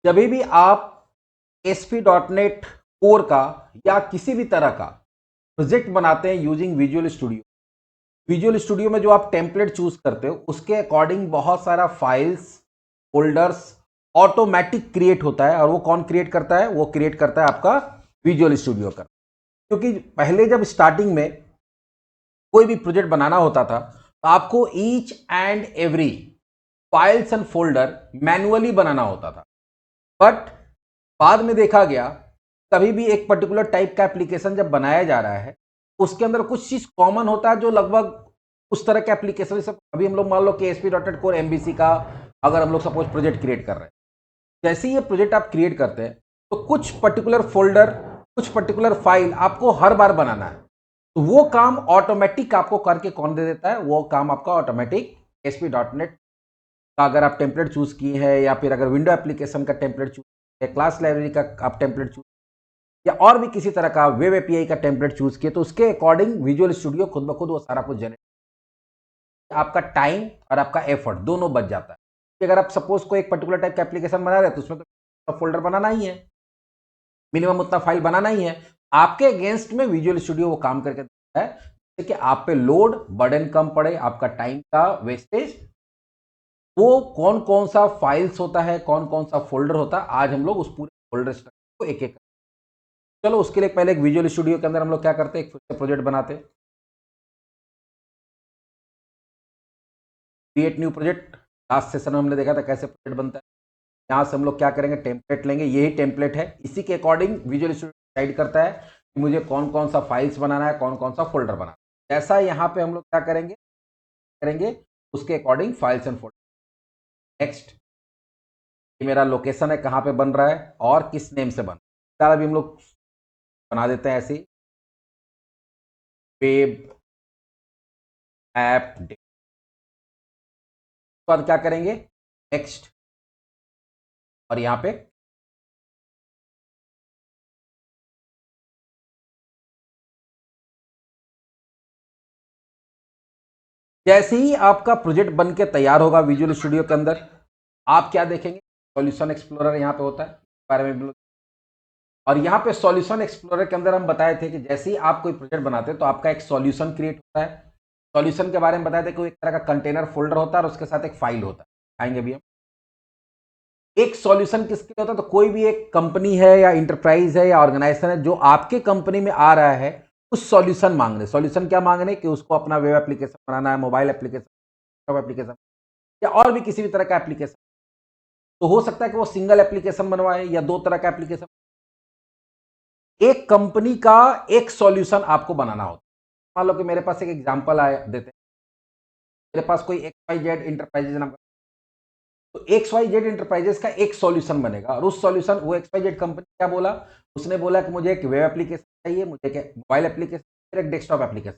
जब भी आप ASP.NET कोर का या किसी भी तरह का प्रोजेक्ट बनाते हैं using visual studio, visual studio में जो आप टेम्पलेट चूज करते हो उसके अकॉर्डिंग बहुत सारा फाइल्स, फोल्डर्स ऑटोमेटिक क्रिएट होता है। और वो कौन क्रिएट करता है? वो क्रिएट करता है आपका विजुअल स्टूडियो का। क्योंकि पहले जब स्टार्टिंग में कोई भी प्रोजेक्ट बनाना होता था तो आपको each and every files and folder manually बनाना होता था। बट बाद में देखा गया कभी भी एक पर्टिकुलर टाइप का एप्लीकेशन जब बनाया जा रहा है उसके अंदर कुछ चीज कॉमन होता है जो लगभग उस तरह के एप्लीकेशन से अभी हम लोग मान लो कि ASP.NET कोर MVC का अगर हम लोग सपोज प्रोजेक्ट क्रिएट कर रहे हैं, जैसे ही ये प्रोजेक्ट आप क्रिएट करते हैं तो कुछ पर्टिकुलर फोल्डर, कुछ पर्टिकुलर फाइल आपको हर बार बनाना है। तो वो काम ऑटोमेटिक आपको करके कौन दे देता है? वो काम आपका ऑटोमेटिक ASP.NET का अगर आप टेम्पलेट चूज किए हैं या फिर अगर विंडो एप्लीकेशन का टेम्पलेट चूज या क्लास लाइब्रेरी का आप टेम्पलेट चूज या और भी किसी तरह का वेब एपीआई का टेम्पलेट चूज किए तो उसके अकॉर्डिंग विजुअल स्टूडियो खुद ब खुद वो सारा कुछ जनरेट, आपका टाइम और आपका एफर्ट दोनों बच जाता है। कि अगर आप सपोज को एक पर्टिकुलर टाइप का एप्लीकेशन बना रहे हैं तो उसमें तो फोल्डर बनाना ही है, मिनिमम उतना फाइल बनाना ही है। आपके अगेंस्ट में विजुअल स्टूडियो वो काम करके देता है जिससे कि आप पे लोड बर्डन कम पड़े, आपका टाइम का वेस्टेज। वो कौन कौन सा फाइल्स होता है, कौन कौन सा फोल्डर होता है, आज हम लोग उस पूरे फोल्डर स्ट्रक्चर को एक एक, चलो उसके लिए पहले एक विजुअल स्टूडियो के अंदर हम लोग क्या करते हैं, एक प्रोजेक्ट बनाते हैं। Create new project, last session में हमने देखा था कैसे प्रोजेक्ट बनता है। यहाँ से हम लोग क्या करेंगे, टेम्पलेट लेंगे, यही टेम्पलेट है, इसी के अकॉर्डिंग विजुअल स्टूडियो डिसाइड करता है कि मुझे कौन कौन सा फाइल्स बनाना है, कौन कौन सा फोल्डर बनाना है। जैसा यहाँ पे हम लोग क्या करेंगे करेंगे उसके according files and folder. Next, ये मेरा लोकेशन है, कहाँ पे बन रहा है और किस नेम से बन रहा है, अभी हम लोग बना देते हैं ऐसे, वेब ऐप। बाद क्या करेंगे, नेक्स्ट, और यहाँ पे जैसे ही आपका प्रोजेक्ट बन के तैयार होगा विजुअल स्टूडियो के अंदर, आप क्या देखेंगे, सॉल्यूशन एक्सप्लोरर यहाँ पे होता है, इस बारे में। और यहाँ पे सॉल्यूशन एक्सप्लोरर के अंदर हम बताए थे कि जैसे ही आप कोई प्रोजेक्ट बनाते हैं तो आपका एक सॉल्यूशन क्रिएट होता है। सॉल्यूशन के बारे में बताए थे कि एक तरह का कंटेनर फोल्डर होता है और उसके साथ एक फाइल होता है, आएंगे भी हम। एक सॉल्यूशन किसके लिए होता है, तो कोई भी एक कंपनी है या इंटरप्राइज है या ऑर्गेनाइजेशन है जो आपके कंपनी में आ रहा है उस सॉल्यूशन मांगने, सॉल्यूशन क्या मांगने कि उसको अपना वेब एप्लीकेशन बनाना है, मोबाइल एप्लीकेशन, एप्लीकेशन या और भी किसी भी तरह का एप्लीकेशन। तो हो सकता है कि वो सिंगल एप्लीकेशन बनवाए या दो तरह का एप्लीकेशन। एक कंपनी का एक सॉल्यूशन आपको बनाना होता है। मान लो कि मेरे पास एक एग्जांपल आया देते हैं, मेरे पास कोई XYZ इंटरप्राइजेज नाम का, तो XYZ इंटरप्राइजेस का एक सॉल्यूशन बनेगा और उस सॉल्यूशन वो XYZ कंपनी क्या बोला, उसने बोला कि मुझे एक वेब एप्लीकेशन चाहिए, मुझे एक मोबाइल एप्लीकेशन, एक डेस्कटॉप एप्लीकेशन।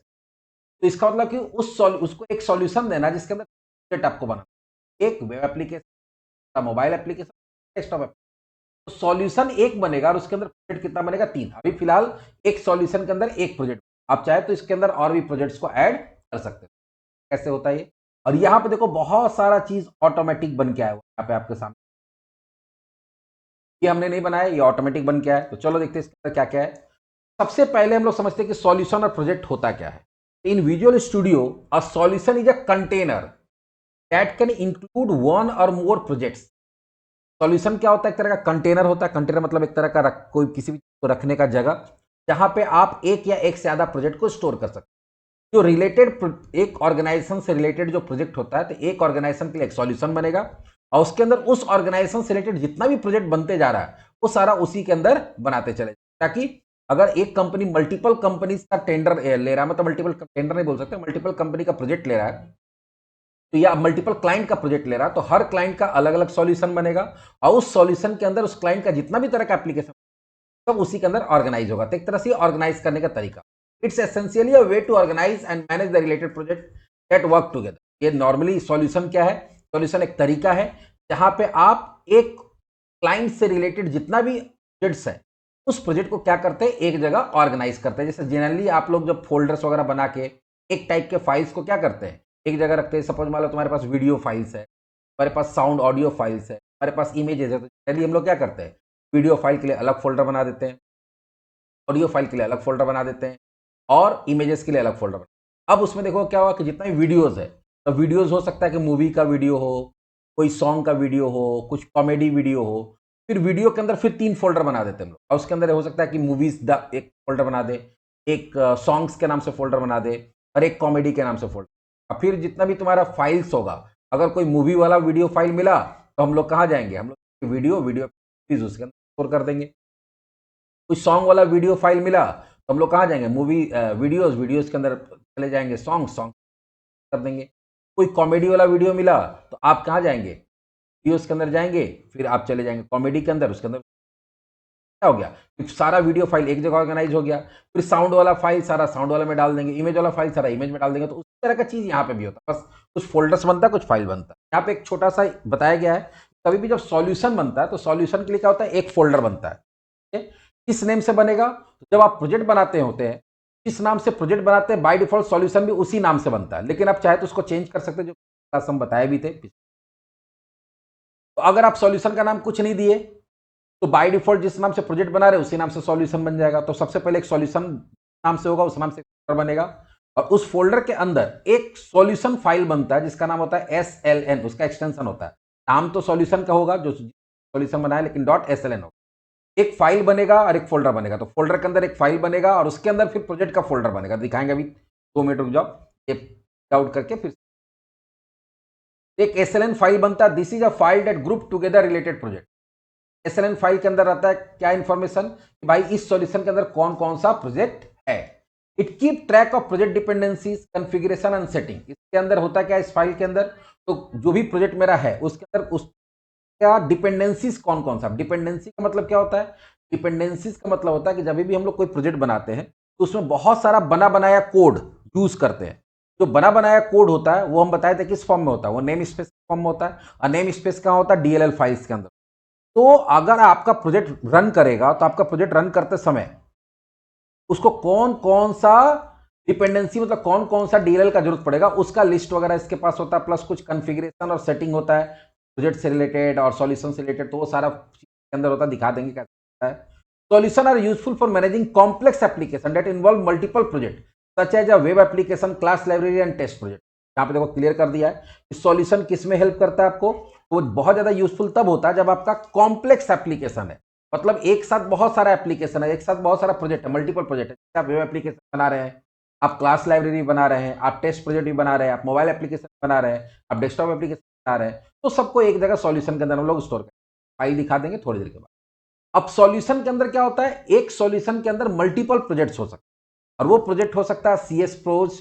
तो इसका मतलब कि उसको एक सॉल्यूशन देना जिसके अंदर प्रोजेक्ट आपको बनाना, एक web application, mobile application, desktop application. तो सॉल्यूशन एक बनेगा और उसके अंदर प्रोजेक्ट कितना बनेगा, 3। अभी फिलहाल एक सॉल्यूशन के अंदर एक प्रोजेक्ट, आप चाहे तो इसके अंदर और भी प्रोजेक्ट्स को ऐड कर सकते हैं। कैसे होता है ये, और यहाँ पे देखो बहुत सारा चीज ऑटोमेटिक बन के आया हुआ यहाँ पे आपके सामने, ये हमने नहीं बनाया, ये ऑटोमेटिक बन के आया। तो चलो देखते हैं इसके अंदर क्या क्या है। सबसे पहले हम लोग समझते हैं कि सॉल्यूशन और प्रोजेक्ट होता क्या है। इन visual studio a solution is a container that can include one और मोर प्रोजेक्ट्स। सॉल्यूशन क्या होता है, एक तरह का कंटेनर होता है। कंटेनर मतलब एक तरह का कोई किसी भी चीज को रखने का जगह जहां पे आप एक या एक से ज्यादा प्रोजेक्ट को स्टोर कर सकते हैं। जो रिलेटेड एक ऑर्गेनाइजेशन से रिलेटेड जो प्रोजेक्ट होता है तो एक ऑर्गेनाइजेशन के लिए एक सॉल्यूशन बनेगा और उसके अंदर उस ऑर्गेनाइजेशन से रिलेटेड जितना भी प्रोजेक्ट बनते जा रहा है वो सारा उसी के अंदर बनाते चले, ताकि अगर एक कंपनी मल्टीपल कंपनीज का टेंडर ले रहा है, मतलब मल्टीपल टेंडर नहीं बोल सकते, मल्टीपल कंपनी का प्रोजेक्ट ले रहा है तो या मल्टीपल क्लाइंट का प्रोजेक्ट ले रहा है तो हर क्लाइंट का अलग अलग सॉल्यूशन बनेगा और उस सॉल्यूशन के अंदर उस क्लाइंट का जितना भी तरह का एप्लीकेशन सब उसी के अंदर ऑर्गेनाइज होगा। तो एक तरह से ऑर्गेनाइज करने का तरीका, it's essentially a way to organise and manage the related project that work together. ये नॉर्मली सॉल्यूशन क्या है, सॉल्यूशन एक तरीका है जहां पे आप एक क्लाइंट से रिलेटेड जितना भी प्रोजेक्ट्स है उस प्रोजेक्ट को क्या करते हैं, एक जगह ऑर्गेनाइज करते हैं। जैसे जनरली आप लोग जब फोल्डर्स वगैरह बना के एक टाइप के फाइल्स को क्या करते हैं, एक जगह रखते हैं। सपोज मान लो तुम्हारे पास वीडियो फाइल्स है, तुम्हारे पास साउंड ऑडियो फाइल्स है, हमारे पास इमेजेस है तो चलिए हम लोग क्या करते हैं, वीडियो फाइल के लिए अलग फोल्डर बना देते हैं, ऑडियो फाइल के लिए अलग फोल्डर बना देते हैं और इमेजेस के लिए अलग फोल्डर बना। अब उसमें देखो क्या हुआ कि जितना भी वीडियोस है, तो वीडियोस हो सकता है कि मूवी का वीडियो हो, कोई सॉन्ग का वीडियो हो, कुछ कॉमेडी वीडियो हो, फिर वीडियो के अंदर फिर 3 फोल्डर बना देते हैं हम लोग और उसके अंदर हो सकता है कि मूवीज द एक फोल्डर बना दे, एक सॉन्ग्स के नाम से फोल्डर बना दे और एक कॉमेडी के नाम से फोल्डर। और फिर जितना भी तुम्हारा फाइल्स होगा, अगर कोई मूवी वाला वीडियो फाइल मिला तो हम लोग कहाँ जाएंगे, हम लोग वीडियो वीडियो उसके अंदर स्टोर कर देंगे। कोई सॉन्ग वाला वीडियो फाइल मिला तो हम लोग कहाँ जाएंगे, मूवी वीडियोस वीडियोस के अंदर चले जाएंगे, सॉन्ग सॉन्ग कर देंगे। कोई कॉमेडी वाला वीडियो मिला तो आप कहाँ जाएंगे, वीडियोस के अंदर जाएंगे, फिर आप चले जाएंगे कॉमेडी के अंदर, उसके अंदर क्या हो गया कि सारा वीडियो फाइल एक जगह ऑर्गेनाइज हो गया। फिर साउंड वाला फाइल सारा साउंड वाला में डाल देंगे, इमेज वाला फाइल सारा इमेज में डाल देंगे। तो उस तरह का चीज यहाँ पे भी होता है, बस कुछ फोल्डर्स बनता है, कुछ फाइल बनता है। यहाँ पे एक छोटा सा बताया गया है, कभी भी जब सॉल्यूशन बनता है तो सॉल्यूशन के लिए क्या होता है, एक फोल्डर बनता है। ठीक है? किस नेम से बनेगा, तो जब आप प्रोजेक्ट बनाते होते हैं, जिस नाम से प्रोजेक्ट बनाते हैं बाय डिफॉल्ट सॉल्यूशन भी उसी नाम से बनता है, लेकिन आप चाहे तो उसको चेंज कर सकते हैं, जो क्लास हम बताए भी थे। तो अगर आप सॉल्यूशन का नाम कुछ नहीं दिए तो बाय डिफॉल्ट जिस नाम से प्रोजेक्ट बना रहे हैं उसी नाम से सॉल्यूशन बन जाएगा। तो सबसे पहले एक सॉल्यूशन नाम से होगा, उस नाम से फोल्डर बनेगा और उस फोल्डर के अंदर एक सॉल्यूशन फाइल बनता है जिसका नाम होता है SLN, उसका एक्सटेंशन होता है। नाम तो सॉल्यूशन का होगा जो सॉल्यूशन बनाया, लेकिन .SLN होगा। एक फाइल बनेगा और एक फोल्डर बनेगा। तो फोल्डर के अंदर एक फाइल बनेगा और उसके अंदर फिर प्रोजेक्ट का फोल्डर बनेगा। दिखाएंगे अभी, 2 मिनट रुक जाओ, आउट करके फिर एक SLN फाइल बनता है। This is a file that group together related project. SLN file के अंदर रहता है क्या इंफॉर्मेशन, कि भाई इस सॉल्यूशन के अंदर कौन कौन सा प्रोजेक्ट है। It keep track of project dependencies, configuration and setting. इसके अंदर होता क्या इस फाइल के अंदर, तो जो भी प्रोजेक्ट मेरा है उसके अंदर उस क्या डिपेंडेंसीज कौन कौन सा। डिपेंडेंसी का मतलब क्या होता है, डिपेंडेंसीज का मतलब होता है कि जब भी हम लोग कोई प्रोजेक्ट बनाते हैं तो उसमें बहुत सारा बना बनाया कोड यूज करते हैं। जो बना बनाया कोड होता है वो हम बताए थे किस फॉर्म में होता है, वो नेम स्पेस फॉर्म में होता है। और नेम स्पेस कहाँ होता है, DLL फाइल्स के अंदर। तो अगर आपका प्रोजेक्ट रन करेगा तो आपका प्रोजेक्ट रन करते समय उसको कौन कौन सा डिपेंडेंसी, मतलब कौन कौन सा DLL का जरूरत पड़ेगा, उसका लिस्ट वगैरह इसके पास होता है, प्लस कुछ कॉन्फ़िगरेशन और सेटिंग होता है प्रोजेक्ट से रिलेटेड और सॉल्यूशन से रिलेटेड। तो वो सारा के अंदर होता है, दिखा देंगे कैसे होता है। Solution are useful for managing complex application that involve multiple project such as a web application, class library and test project. यहाँ पे देखो क्लियर कर दिया है कि सॉल्यूशन किस में हेल्प करता है आपको। वो बहुत ज्यादा यूजफुल तब होता है जब आपका कॉम्प्लेक्स एप्लीकेशन है, मतलब एक साथ बहुत सारा एप्लीकेशन है, एक साथ बहुत सारा प्रोजेक्ट है, मल्टीपल प्रोजेक्ट है। आप वेब एप्लीकेशन बना रहे हैं, आप क्लास लाइब्रेरी बना रहे हैं, आप टेस्ट प्रोजेक्ट भी बना रहे हैं, आप मोबाइल एप्लीकेशन बना रहे हैं, आप डेस्कटॉप एप्लीकेशन बना रहे हैं, तो सबको एक जगह सॉल्यूशन के अंदर हम लोग स्टोर करें। फाइल दिखा देंगे थोड़ी देर के बाद। अब सॉल्यूशन के अंदर क्या होता है, एक सॉल्यूशन के अंदर मल्टीपल प्रोजेक्ट्स हो सकते हैं और वो प्रोजेक्ट हो सकता है CS प्रोज,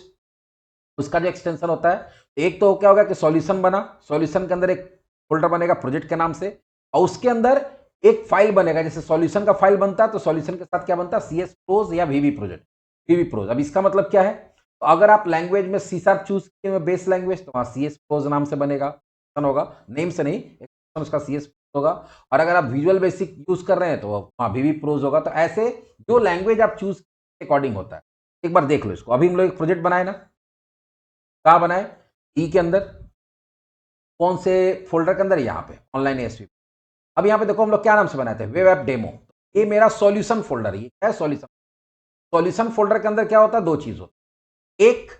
उसका जो एक्सटेंशन होता है। एक तो क्या होगा कि सॉल्यूशन बना, सॉल्यूशन के अंदर एक फोल्डर बनेगा प्रोजेक्ट के नाम से और उसके अंदर एक फाइल बनेगा। जैसे सॉल्यूशन का फाइल बनता है तो सॉल्यूशन के साथ क्या बनता है, CS प्रोज या VB प्रोजेक्ट, VB प्रोज। अब इसका मतलब क्या है, तो अगर आप लैंग्वेज में C# चूज किए बेस लैंग्वेज तो वहां CS प्रोज नाम से बनेगा, होगा नेम से नहीं, उसका CS होगा। और अगर आप विजुअल बेसिक यूज कर रहे हैं तो वहां VB प्रोज होगा। तो ऐसे जो लैंग्वेज आप चूज अकॉर्डिंग होता है। एक बार देख लो इसको, अभी हम लोग एक प्रोजेक्ट बनाए ना, कहाँ बनाए, ई के अंदर, कौन से फोल्डर के अंदर, यहाँ पे ऑनलाइन ASP। अब यहाँ पे देखो हम लोग क्या नाम से बनाए थे, वेब ऐप डेमो। ये मेरा सॉल्यूशन फोल्डर है, ये क्या है सॉल्यूशन। सॉल्यूशन फोल्डर के अंदर क्या होता है, दो चीज होती है, एक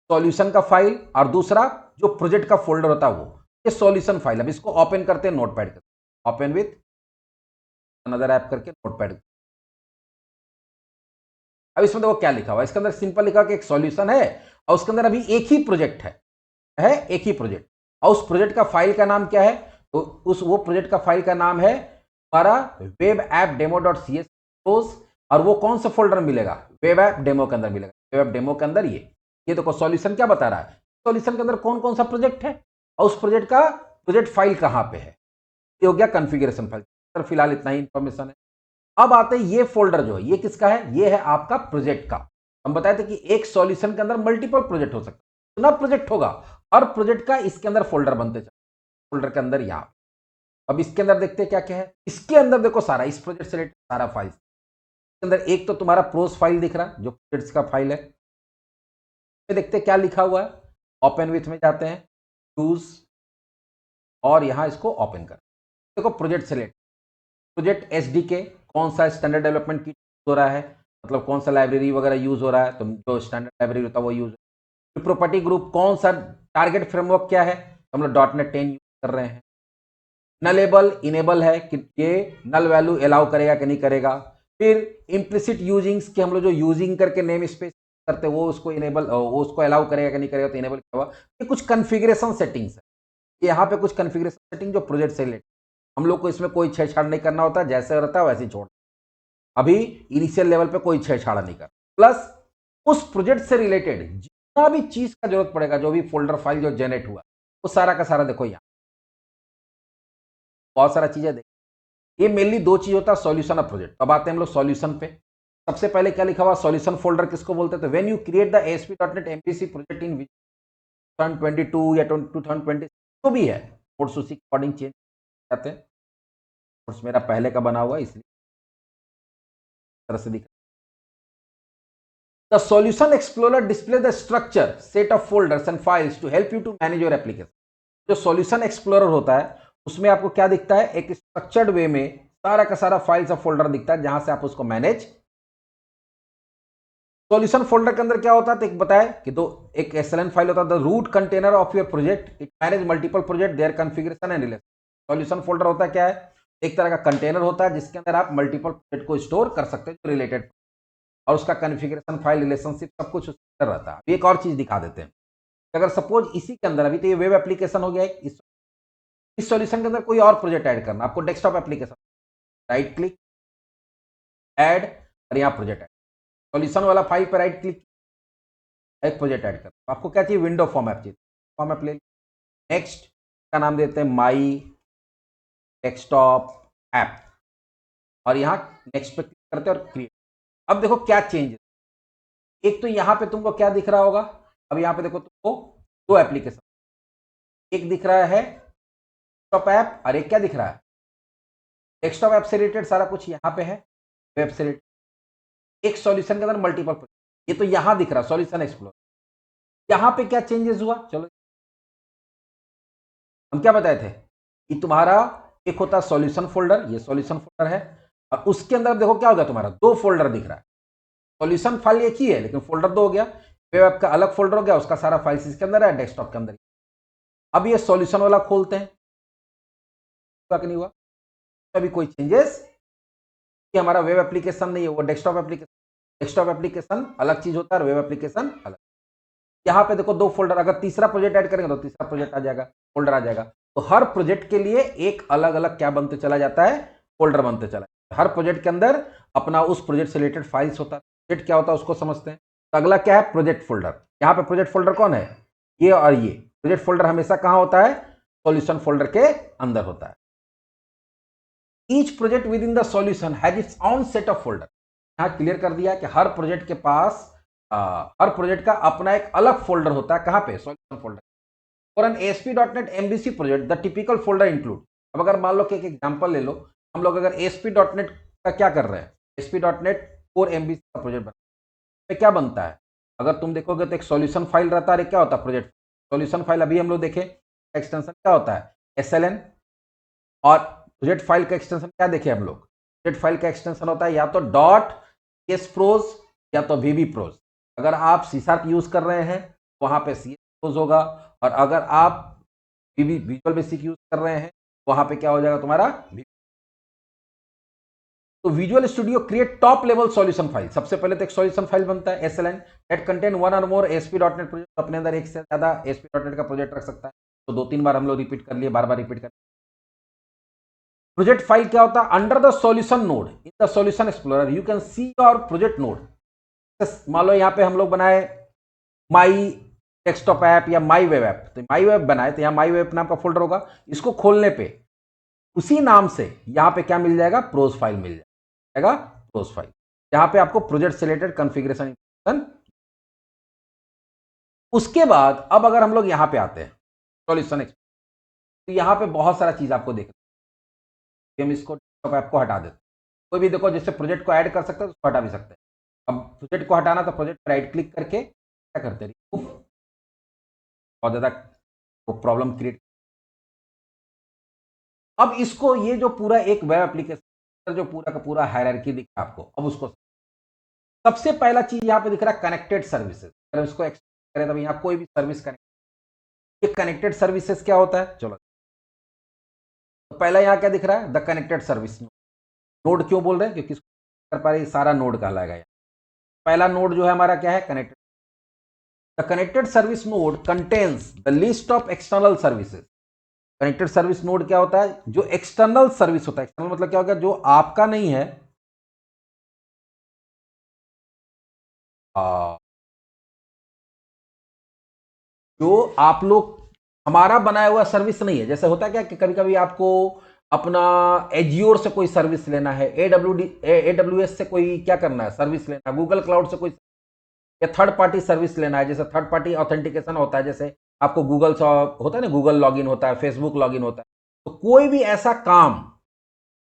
सॉल्यूशन का फाइल और दूसरा जो प्रोजेक्ट का फोल्डर होता है वो। ये सॉल्यूशन फाइल, अब इसको ओपन करते हैं नोटपैड के, ओपन विथ अनदर ऐप करके नोटपैड। अब इसमें देखो क्या लिखा हुआ है, इसके अंदर सिंपल लिखा कि एक सॉल्यूशन है और उसके अंदर अभी एक ही प्रोजेक्ट है एक ही प्रोजेक्ट। और उस प्रोजेक्ट का फाइल का नाम क्या है, तो वो प्रोजेक्ट का फाइल का नाम है हमारा web app demo dot CS। और वो कौन सा फोल्डर मिलेगा, वेब ऐप डेमो के अंदर मिलेगा। वेब ऐप डेमो के अंदर ये देखो सॉल्यूशन क्या बता रहा है, सॉल्यूशन के अंदर कौन कौन सा प्रोजेक्ट है और उस प्रोजेक्ट का प्रोजेक्ट फाइल कहां पे है। ये हो गया कॉन्फ़िगरेशन फाइल। फिलहाल इतना ही इंफॉर्मेशन है। अब आते हैं ये फोल्डर जो है, ये किसका है, ये है आपका प्रोजेक्ट का। हम बताए थे कि एक सॉल्यूशन के अंदर मल्टीपल प्रोजेक्ट हो सकता है, इतना प्रोजेक्ट होगा हर प्रोजेक्ट का इसके अंदर फोल्डर बनते चले, फोल्डर के अंदर यहां। अब इसके अंदर देखते हैं क्या क्या है। इसके अंदर देखो सारा इस प्रोजेक्ट से रिलेटेड सारा फाइल। इसके अंदर एक तो तुम्हारा प्रोस फाइल दिख रहा है जो प्रोजेक्ट्स का फाइल है। देखते हैं क्या लिखा हुआ है, ओपन विथ में जाते हैं, चूज और यहां इसको ओपन कर। देखो प्रोजेक्ट सेलेक्ट, प्रोजेक्ट एसडीके कौन सा स्टैंडर्ड डेवलपमेंट किट हो रहा है, मतलब कौन सा लाइब्रेरी वगैरह यूज हो रहा है, तो जो स्टैंडर्ड लाइब्रेरी होता है वो यूज। प्रॉपर्टी ग्रुप कौन सा टारगेट फ्रेमवर्क क्या है, तो हम लोग .NET 10 यूज कर रहे हैं। नलेबल इनेबल है कि ये नल वैल्यू अलाउ करेगा कि नहीं करेगा। फिर इम्प्लिसिट यूजिंग्स के हम लोग जो यूजिंग करके नेम स्पेस करते हैं वो उसको इनेबल, वो उसको अलाउ करेगा कि नहीं करेगा, तो इनेबल क्या हुआ। ये कुछ कन्फिग्रेशन सेटिंग्स है, यहाँ पे कुछ कन्फिग्रेशन सेटिंग जो प्रोजेक्ट से रिलेटेड, हम लोग को इसमें कोई छेड़छाड़ नहीं करना होता, जैसे रहता है वैसे ही छोड़। अभी इनिशियल लेवल पे कोई छेड़छाड़ नहीं कर, प्लस उस प्रोजेक्ट से रिलेटेड जितना भी चीज का जरूरत पड़ेगा, जो भी फोल्डर फाइल जो जनरेट हुआ वो सारा का सारा देखो यहाँ बहुत सारा चीजें देखो। ये मेनली दो चीज होता है सॉल्यूशन ऑफ प्रोजेक्ट। अब आते हैं हम लोग सॉल्यूशन पे। सबसे पहले क्या लिखा हुआ सॉल्यूशन फोल्डर किसको बोलते थे, when you create the ASP.NET MVC project in 2022 या 2020 जो भी है, कोर्स उसी अकॉर्डिंग चेंज करते हैं। कोर्स मेरा पहले का बना हुआ इसलिए तरह से दिख। The solution explorer display the structure set of folders and files to help you to manage your application। जो सॉल्यूशन एक्सप्लोरर होता है उसमें आपको क्या दिखता है, एक स्ट्रक्चर्ड वे में सारा का सारा फाइल्स और फोल्डर दिखता है जहां से आप उसको मैनेज। सॉल्यूशन फोल्डर के अंदर क्या होता है, तो एक बताया कि दो, एक SLN फाइल होता है the root container of your project, it manage multiple project their configuration and relation. Solution folder होता है क्या है, एक तरह का कंटेनर होता है जिसके अंदर आप मल्टीपल प्रोजेक्ट को स्टोर कर सकते हैं रिलेटेड, और उसका कॉन्फ़िगरेशन फाइल रिलेशनशिप सब कुछ उसके अंदर रहता है। एक और चीज दिखा देते हैं, अगर सपोज इसी के अंदर अभी तो ये वेब एप्लीकेशन हो गया है, इस सॉल्यूशन के अंदर कोई और प्रोजेक्ट ऐड करना, आपको desktop application, right click add, और यहाँ प्रोजेक्ट ऐड, सॉल्यूशन वाला फाइल पर राइट क्लिक, एक प्रोजेक्ट ऐड कर। आपको क्या चाहिए, विंडो फॉर्मेट चाहिए, फॉर्मेट ले, नेक्स्ट का नाम देते हैं माई डेस्कटॉप ऐप, और यहाँ नेक्स्ट पे क्लिक करते हैं और क्रिएट। अब देखो क्या चेंज है, एक तो यहाँ पे तुमको क्या दिख रहा होगा, अब यहाँ पे देखो तुमको दो एप्लीकेशन, एक दिख रहा है डेस्कटॉप ऐप और एक क्या दिख रहा है, डेस्कटॉप ऐप से रिलेटेड सारा कुछ यहाँ पे है, वेब से रिलेटेड। एक सॉल्यूशन के अंदर मल्टीपल, ये तो यहाँ दिख रहा है सॉल्यूशन एक्सप्लोर। यहाँ पे क्या चेंजेस हुआ, चलो हम क्या बताए थे कि तुम्हारा एक होता है सॉल्यूशन फोल्डर, ये सॉल्यूशन फोल्डर है, और उसके अंदर देखो क्या हो गया, तुम्हारा दो फोल्डर दिख रहा है। सॉल्यूशन फाइल एक ही है लेकिन फोल्डर दो हो गया, वेब का अलग फोल्डर हो गया, उसका सारा फाइल्स इसके अंदर है, डेस्कटॉप के अंदर। अब ये सॉल्यूशन वाला खोलते हैं, नहीं हुआ अभी कोई चेंजेस, कि हमारा वेब एप्लीकेशन नहीं है, वो डेस्कटॉप एप्लीकेशन, डेस्कटॉप एप्लीकेशन अलग चीज होता है, वेब एप्लीकेशन अलग। यहाँ पे देखो दो फोल्डर, अगर तीसरा प्रोजेक्ट ऐड करेंगे तो तीसरा प्रोजेक्ट आ जाएगा, फोल्डर आ जाएगा। तो हर प्रोजेक्ट के लिए एक अलग अलग क्या बनते चला जाता है, फोल्डर बनते चला जाता है। हर प्रोजेक्ट के अंदर अपना उस प्रोजेक्ट से रिलेटेड फाइल्स होता है। प्रोजेक्ट क्या होता है उसको समझते हैं। तो अगला क्या है, प्रोजेक्ट फोल्डर। यहाँ पे प्रोजेक्ट फोल्डर कौन है, ये और ये। प्रोजेक्ट फोल्डर हमेशा कहाँ होता है, सॉल्यूशन फोल्डर के अंदर होता है। Each project with in the solution has its own set of folder. यहाँ क्लियर कर दिया कि हर प्रोजेक्ट के पास हर प्रोजेक्ट का अपना एक अलग फोल्डर होता है, कहाँ पे, solution folder. For an ASP.NET MVC project the typical folder include. अब अगर मान लो कि एक एग्जांपल ले लो, हम लोग अगर ASP.NEट का क्या कर रहे हैं, ASP.NET Core MVC का प्रोजेक्ट बना, क्या बनता है, अगर तुम देखोगे तो एक सॉल्यूशन फाइल रहता है, क्या होता है प्रोजेक्ट सॉल्यूशन फाइल। अभी हम लोग देखें एक्सटेंशन क्या होता है, SLN, और प्रोजेक्ट फाइल का एक्सटेंशन क्या देखे हम लोग, प्रोजेक्ट फाइल का एक्सटेंशन होता है या तो .csprose या तो VBProse। अगर आप C# यूज कर रहे हैं वहां पे CSprose होगा, और अगर आप विजुअल बेसिक यूज कर रहे हैं वहां पे क्या हो जाएगा तुम्हारा। तो visual studio create top level solution file. सबसे पहले तो एक सॉल्यूशन फाइल बनता है SLN दैट कंटेन वन और मोर ASP.NET प्रोजेक्ट। अपने अंदर एक से ज्यादा ASP.NET का प्रोजेक्ट रख सकता है, तो 2-3 बार हम लोग रिपीट कर लिए, बार बार रिपीट कर। प्रोजेक्ट फाइल क्या होता है, under the solution node in the solution explorer you can see your project node. मान लो यहाँ पे हम लोग बनाए माई डेस्कटॉप ऐप या माई वेब ऐप, तो माई वेब बनाए तो यहाँ माई वेब नाम का फोल्डर होगा। इसको खोलने पे उसी नाम से यहाँ पे क्या मिल जाएगा, प्रोज फाइल मिल जाएगा, प्रोज फाइल, यहाँ पे आपको प्रोजेक्ट से रिलेटेड कॉन्फ़िगरेशन। उसके बाद अब अगर हम लोग यहाँ पे आते हैं सॉल्यूशन, तो यहाँ पे बहुत सारा चीज आपको देखना, हम इसको डेस्कटॉप ऐप को हटा देते हैं। कोई भी देखो जिससे प्रोजेक्ट को ऐड कर सकते हैं तो उसको हटा भी सकते हैं। अब प्रोजेक्ट को हटाना तो प्रोजेक्ट पर राइट क्लिक करके क्या करते हैं, बहुत ज्यादा प्रॉब्लम क्रिएट। अब इसको ये जो पूरा एक वेब एप्लीकेशन जो पूरा का पूरा हायरार्की दिख रहा है आपको, अब उसको सबसे पहला चीज यहां पे दिख रहा है कनेक्टेड सर्विसेज। अगर इसको एक्सप्लेन करें तो यहां कोई भी सर्विस कनेक्ट, ये कनेक्टेड सर्विसेज क्या होता है, चलो तो पहला यहां क्या दिख रहा है, द कनेक्टेड सर्विस नोड। क्यों बोल रहे हैं, क्योंकि कर पा रही सारा नोड कहलाएगा। पहला नोड जो है हमारा क्या है, connected. The connected service node contains the list of external services. Connected service node क्या होता है, जो एक्सटर्नल सर्विस होता है। एक्सटर्नल मतलब क्या होगा, जो आपका नहीं है, जो आप लोग हमारा बनाया हुआ सर्विस नहीं है। जैसे होता है क्या कि कभी कभी आपको अपना एजियोर से कोई सर्विस लेना है, एडब्ल्यूएस से कोई क्या करना है, सर्विस लेना है, गूगल क्लाउड से कोई या थर्ड पार्टी सर्विस लेना है। जैसे थर्ड पार्टी ऑथेंटिकेशन होता है, जैसे आपको गूगल होता है ना, गूगल लॉगिन होता है, फेसबुक लॉगिन होता है। तो कोई भी ऐसा काम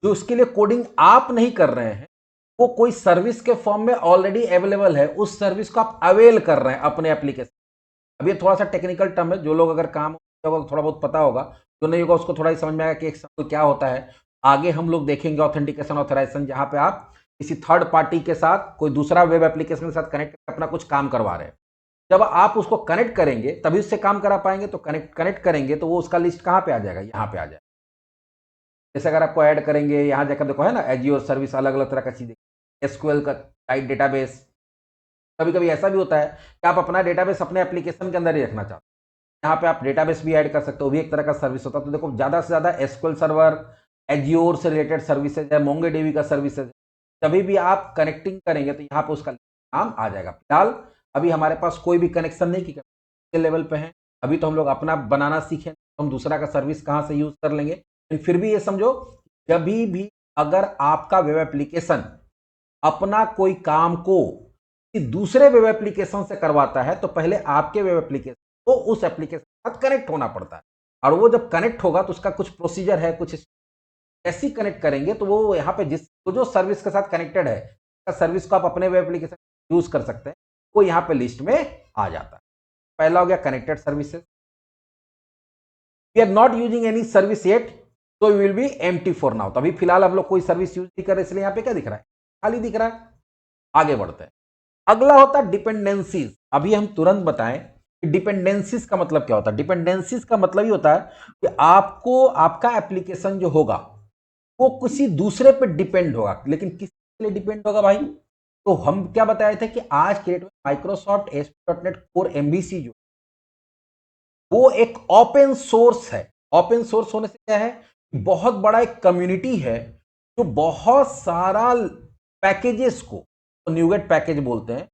जो उसके लिए कोडिंग आप नहीं कर रहे हैं, वो कोई सर्विस के फॉर्म में ऑलरेडी अवेलेबल है, उस सर्विस को आप अवेल कर रहे हैं अपने एप्लीकेशन। अब ये थोड़ा सा टेक्निकल टर्म है, जो लोग अगर काम होगा थोड़ा बहुत पता होगा, जो नहीं होगा उसको थोड़ा ही समझ में आएगा कि एक्सटर्नल क्या होता है। आगे हम लोग देखेंगे ऑथेंटिकेशन ऑथराइजेशन, जहां पे आप किसी थर्ड पार्टी के साथ कोई दूसरा वेब एप्लीकेशन के साथ कनेक्ट करके अपना कुछ काम करवा रहे हैं। जब आप उसको कनेक्ट करेंगे तभी उससे काम करा पाएंगे। तो कनेक्ट करेंगे तो वो उसका लिस्ट कहां पे आ जाएगा, यहां पे आ जाएगा। जैसे अगर आपको ऐड करेंगे, यहां जाकर देखो है ना, एजियोर सर्विस, अलग अलग तरह का चीज, एसक्यूएल का टाइप डेटाबेस। कभी कभी ऐसा भी होता है कि आप अपना डेटाबेस अपने एप्लीकेशन के अंदर ही रखना चाहते हैं, यहाँ पे आप डेटाबेस भी ऐड कर सकते हो, भी एक तरह का सर्विस होता है। तो देखो ज्यादा से ज्यादा एसक्यूएल सर्वर, एजियोर से रिलेटेड सर्विसेज है, मोंगोडीबी का सर्विसेज है। कभी भी आप कनेक्टिंग करेंगे तो यहाँ पे उसका नाम आ जाएगा। फिलहाल अभी हमारे पास कोई भी कनेक्शन नहीं की लेवल पे है, अभी तो हम लोग अपना बनाना सीखें, तो हम दूसरा का सर्विस कहाँ से यूज कर लेंगे। लेकिन फिर भी ये समझो, जब भी अगर आपका वेब एप्लीकेशन अपना कोई काम को दूसरे वेब एप्लीकेशन से करवाता है, तो पहले आपके वेब एप्लीकेशन को उस एप्लीकेशन के साथ कनेक्ट होना पड़ता है। और वो जब कनेक्ट होगा तो उसका कुछ प्रोसीजर है, कुछ ऐसी कनेक्ट करेंगे तो वो यहाँ पे जिस तो जो सर्विस के साथ कनेक्टेड है, सर्विस को आप अपने वेब एप्लीकेशन यूज कर सकते हैं, वो यहाँ पे लिस्ट में आ जाता है। पहला हो गया connected services. We are not using any service yet, तो we will be empty for now. तो अभी फिलहाल हम लोग कोई सर्विस यूज नहीं कर रहे, इसलिए यहाँ पे क्या दिख रहा है, खाली दिख रहा है। आगे बढ़ते हैं। अगला होता है डिपेंडेंसीज। अभी हम तुरंत बताएं कि डिपेंडेंसीज का मतलब क्या होता है। डिपेंडेंसीज का मतलब ये होता है कि आपको आपका एप्लीकेशन जो होगा वो किसी दूसरे पे डिपेंड होगा। लेकिन किसके लिए डिपेंड होगा भाई, तो हम क्या बताए थे कि आज के डेट में माइक्रोसॉफ्ट ASP.NET कोर MVC जो वो एक ओपन सोर्स है। ओपन सोर्स होने से क्या है, बहुत बड़ा एक कम्युनिटी है जो बहुत सारा पैकेजेस को, तो न्यूगेट पैकेज बोलते हैं,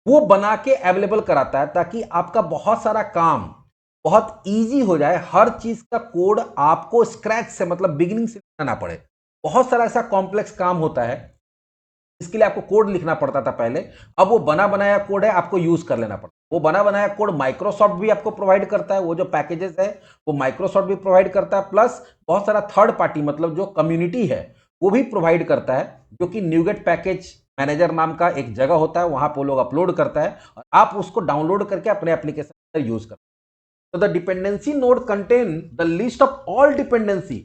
वो बना के अवेलेबल कराता है, ताकि आपका बहुत सारा काम बहुत इजी हो जाए। हर चीज का कोड आपको स्क्रैच से, मतलब बिगिनिंग से लिखना ना पड़े। बहुत सारा ऐसा कॉम्प्लेक्स काम होता है इसके लिए आपको कोड लिखना पड़ता था पहले। अब वो बना बनाया कोड है, आपको यूज कर लेना पड़ता है। वो बना बनाया कोड माइक्रोसॉफ्ट भी आपको प्रोवाइड करता है, वो जो पैकेजेस है वो माइक्रोसॉफ्ट भी प्रोवाइड करता है, प्लस बहुत सारा थर्ड पार्टी, मतलब जो कम्युनिटी है वो भी प्रोवाइड करता है, जो कि न्यूगेट पैकेज मैनेजर नाम का एक जगह होता है, वहां पर लोग अपलोड करता है और आप उसको डाउनलोड करके अपने एप्लीकेशन में यूज करते हैं। तो the dependency node contain the list of all dependency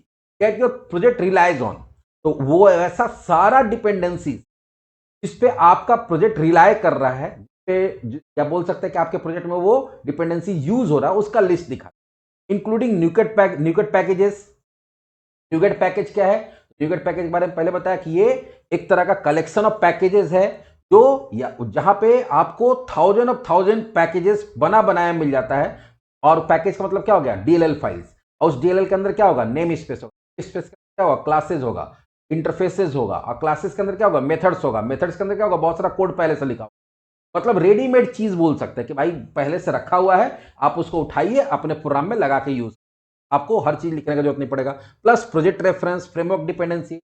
that your project relies on. तो वो ऐसा सारा डिपेंडेंसी इस पे आपका प्रोजेक्ट रिलाय कर रहा है, क्या बोल सकते हैं कि आपके प्रोजेक्ट में वो डिपेंडेंसी यूज हो रहा है, उसका लिस्ट दिखा, including NuGet packages. NuGet package क्या है, न्यूगेट पैकेज के बारे में पहले बताया कि ये एक तरह का कलेक्शन ऑफ पैकेजेस है, जो जहां पे आपको थाउजेंड पैकेजेस बना बनाया मिल जाता है। और पैकेज का मतलब क्या हो गया, DLL फाइल्स। और उस DLL के अंदर क्या होगा, नेम स्पेस होगा, स्पेस क्या होगा, क्लासेस होगा, इंटरफेसेस होगा, और क्लासेस के अंदर क्या होगा, मेथड्स होगा, मेथड्स के अंदर क्या होगा, बहुत सारा कोड पहले से लिखा होगा। मतलब रेडीमेड चीज बोल सकते हैं कि भाई पहले से रखा हुआ है, आप उसको उठाइए अपने प्रोग्राम में लगा के यूज, आपको हर चीज लिखने का जरूरत नहीं पड़ेगा। Plus project reference, framework dependency,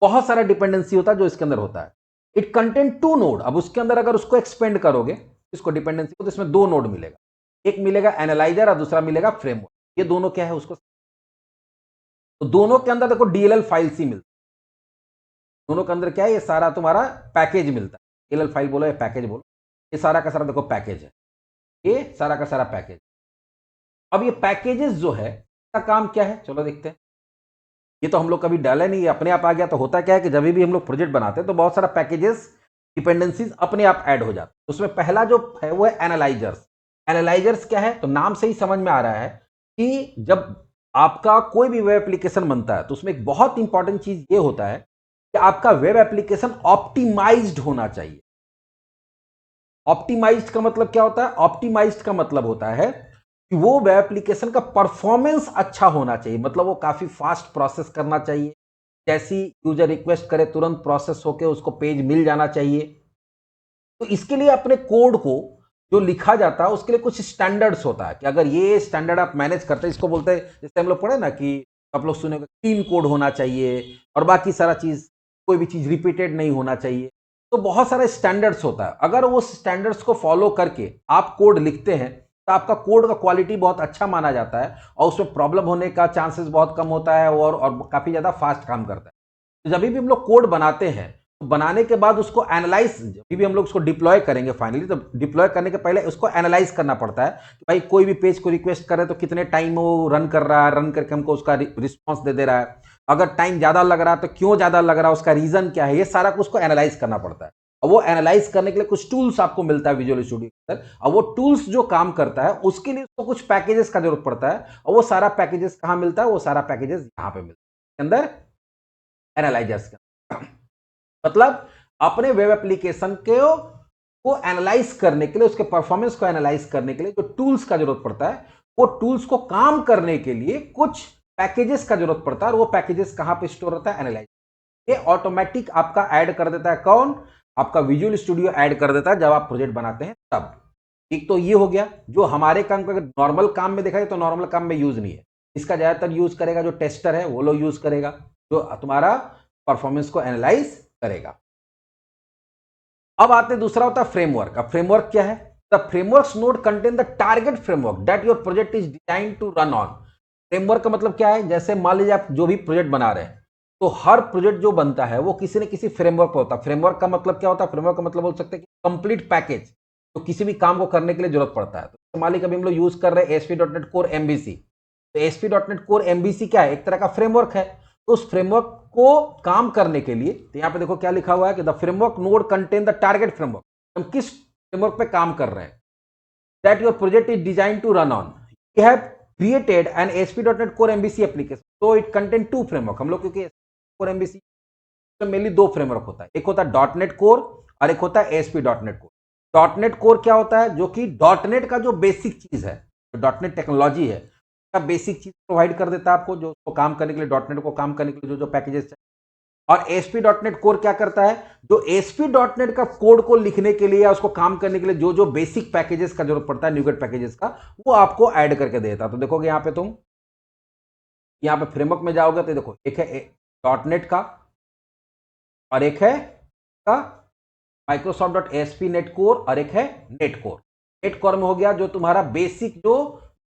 बहुत सारा डिपेंडेंसी होता है जो इसके अंदर होता है। It contain 2 node. अब उसके अंदर अगर उसको एक्सपेंड करोगे इसको डिपेंडेंसी को, तो इसमें 2 नोड मिलेगा, एक मिलेगा एनालाइजर और दूसरा मिलेगा फ्रेमवर्क। ये दोनों क्या है उसको, तो दोनों के अंदर देखो DLL फाइल्स ही मिलती, दोनों के अंदर क्या है, ये सारा तुम्हारा पैकेज मिलता है। DLL फाइल बोलो या पैकेज बोलो, ये सारा का सारा देखो पैकेज है, ये सारा का सारा पैकेज। अब ये पैकेजेस जो है इसका काम क्या है, चलो देखते हैं। ये तो हम लोग कभी डाला नहीं, अपने आप आ गया। तो होता क्या है कि जब भी हम लोग प्रोजेक्ट बनाते हैं तो बहुत सारा पैकेजेस डिपेंडेंसीज अपने आप ऐड हो जाते हैं। उसमें पहला जो है वो है एनालाइजर्स। एनालाइजर्स क्या है, तो नाम से ही समझ में आ रहा है कि जब आपका कोई भी वेब एप्लीकेशन बनता है तो उसमें एक बहुत इंपॉर्टेंट चीज ये होता है कि आपका वेब एप्लीकेशन ऑप्टिमाइज्ड होना चाहिए। ऑप्टिमाइज्ड का मतलब क्या होता है, ऑप्टिमाइज्ड का मतलब होता है कि वो वेब एप्लीकेशन का परफॉर्मेंस अच्छा होना चाहिए, मतलब वो काफी फास्ट प्रोसेस करना चाहिए। जैसी यूजर रिक्वेस्ट करे तुरंत प्रोसेस होकर उसको पेज मिल जाना चाहिए। तो इसके लिए अपने कोड को जो लिखा जाता है उसके लिए कुछ स्टैंडर्ड्स होता है कि अगर ये स्टैंडर्ड आप मैनेज करते हैं, इसको बोलते हैं, जैसे हम लोग पढ़े ना कि आप लोग सुने क्लीन कोड होना चाहिए और बाकी सारा चीज, कोई भी चीज रिपीटेड नहीं होना चाहिए। तो बहुत सारे स्टैंडर्ड्स होता है। अगर वो स्टैंडर्ड्स को फॉलो करके आप कोड लिखते हैं तो आपका कोड का क्वालिटी बहुत अच्छा माना जाता है और उसमें प्रॉब्लम होने का चांसेस बहुत कम होता है और काफी ज्यादा फास्ट काम करता है। तो जब भी हम लोग कोड बनाते हैं तो बनाने के बाद उसको एनालाइज, जब भी हम लोग उसको डिप्लॉय करेंगे फाइनली, तो डिप्लॉय करने के पहले उसको एनालाइज करना पड़ता है कि भाई कोई भी पेज को रिक्वेस्ट करे तो कितने टाइम वो रन कर रहा है, रन करके हमको उसका रिस्पॉन्स दे रहा है। अगर टाइम ज्यादा लग रहा है तो क्यों ज्यादा लग रहा है, उसका रीजन क्या है, ये सारा कुछ उसको एनालाइज करना पड़ता है। और वो एनालाइज करने के लिए कुछ टूल्स आपको मिलता है विजुअल स्टूडियो के अंदर, और वो टूल्स जो काम करता है उसके लिए उसको कुछ पैकेजेस का जरूरत पड़ता है। और वो सारा पैकेजेस कहां मिलता है, वो सारा पैकेजेस यहां पे मिलता है अंदर एनालाइजर्स के। मतलब अपने वेब एप्लीकेशन के को एनालाइज करने के लिए, उसके परफॉर्मेंस को एनालाइज करने के लिए जो टूल्स का जरूरत पड़ता है, वो टूल्स को काम करने के लिए कुछ पैकेजेस का जरूरत पड़ता है। और वो पैकेजेस कहां पे स्टोर होता है, एनालाइज। ये ऑटोमेटिक आपका ऐड कर देता है कौन, आपका विजुअल स्टूडियो ऐड कर देता है जब आप प्रोजेक्ट बनाते हैं तब। एक तो ये हो गया जो हमारे काम का, अगर नॉर्मल काम में देखा जाए तो नॉर्मल काम में यूज नहीं है। इसका ज्यादातर यूज करेगा जो टेस्टर है, वो लोग यूज करेगा जो तुम्हारा परफॉर्मेंस को एनालाइज करेगा। अब आते हैं दूसरा होता है फ्रेमवर्क। अब फ्रेमवर्क क्या है, the framework node contain the target framework that your project is design to run on. Framework का मतलब क्या है, जैसे मान लीजिए आप जो भी प्रोजेक्ट बना रहे हैं तो हर प्रोजेक्ट जो बनता है वो किसी न किसी फ्रेमवर्क पर होता है। फ्रेमवर्क का मतलब क्या होता है, फ्रेमवर्क का मतलब बोल सकते हैं कि कंप्लीट पैकेज तो किसी भी काम को करने के लिए जरूरत पड़ता है। तो मान लीजिए अभी हम लोग यूज कर रहे हैं ASP.NET Core MVC। तो ASP.NET Core MVC क्या है, एक तरह का फ्रेमवर्क है। तो उस फ्रेमवर्क को काम करने के लिए, तो यहां पे देखो क्या लिखा हुआ है कि the framework node contain the target framework. हम किस फ्रेमवर्क पे काम कर रहे हैं, that your project is design to run on. We have created an ASP.NET Core MVC application, तो इट कंटेन टू फ्रेमवर्क। हम लोग क्योंकि Core MVC में मेनली दो फ्रेमवर्क होता है, एक होता है .NET Core और एक होता है ASP.NET Core। .NEट Core क्या होता है, जो कि .NET का जो बेसिक चीज है, जो .NET टेक्नोलॉजी है, बेसिक चीज प्रोवाइड कर देता है आपको, जो उसको काम करने के लिए, .NET को काम करने के लिए जो जो पैकेजेस चाहिए। और ASP.NET Core क्या करता है, जो ASP.NET का कोड को लिखने के लिए या उसको काम करने के लिए जो जो बेसिक पैकेजेस का जरूरत पड़ता है, न्यूगेट पैकेजेस का, वो आपको ऐड करके देता है। तो देखोगे यहां पे तुम, यहां पे फ्रेमवर्क में जाओगे तो देखो एक है .NET का और एक है का Microsoft dot SP net core और एक है नेट कोर। नेट कोर में हो गया जो तुम्हारा बेसिक जो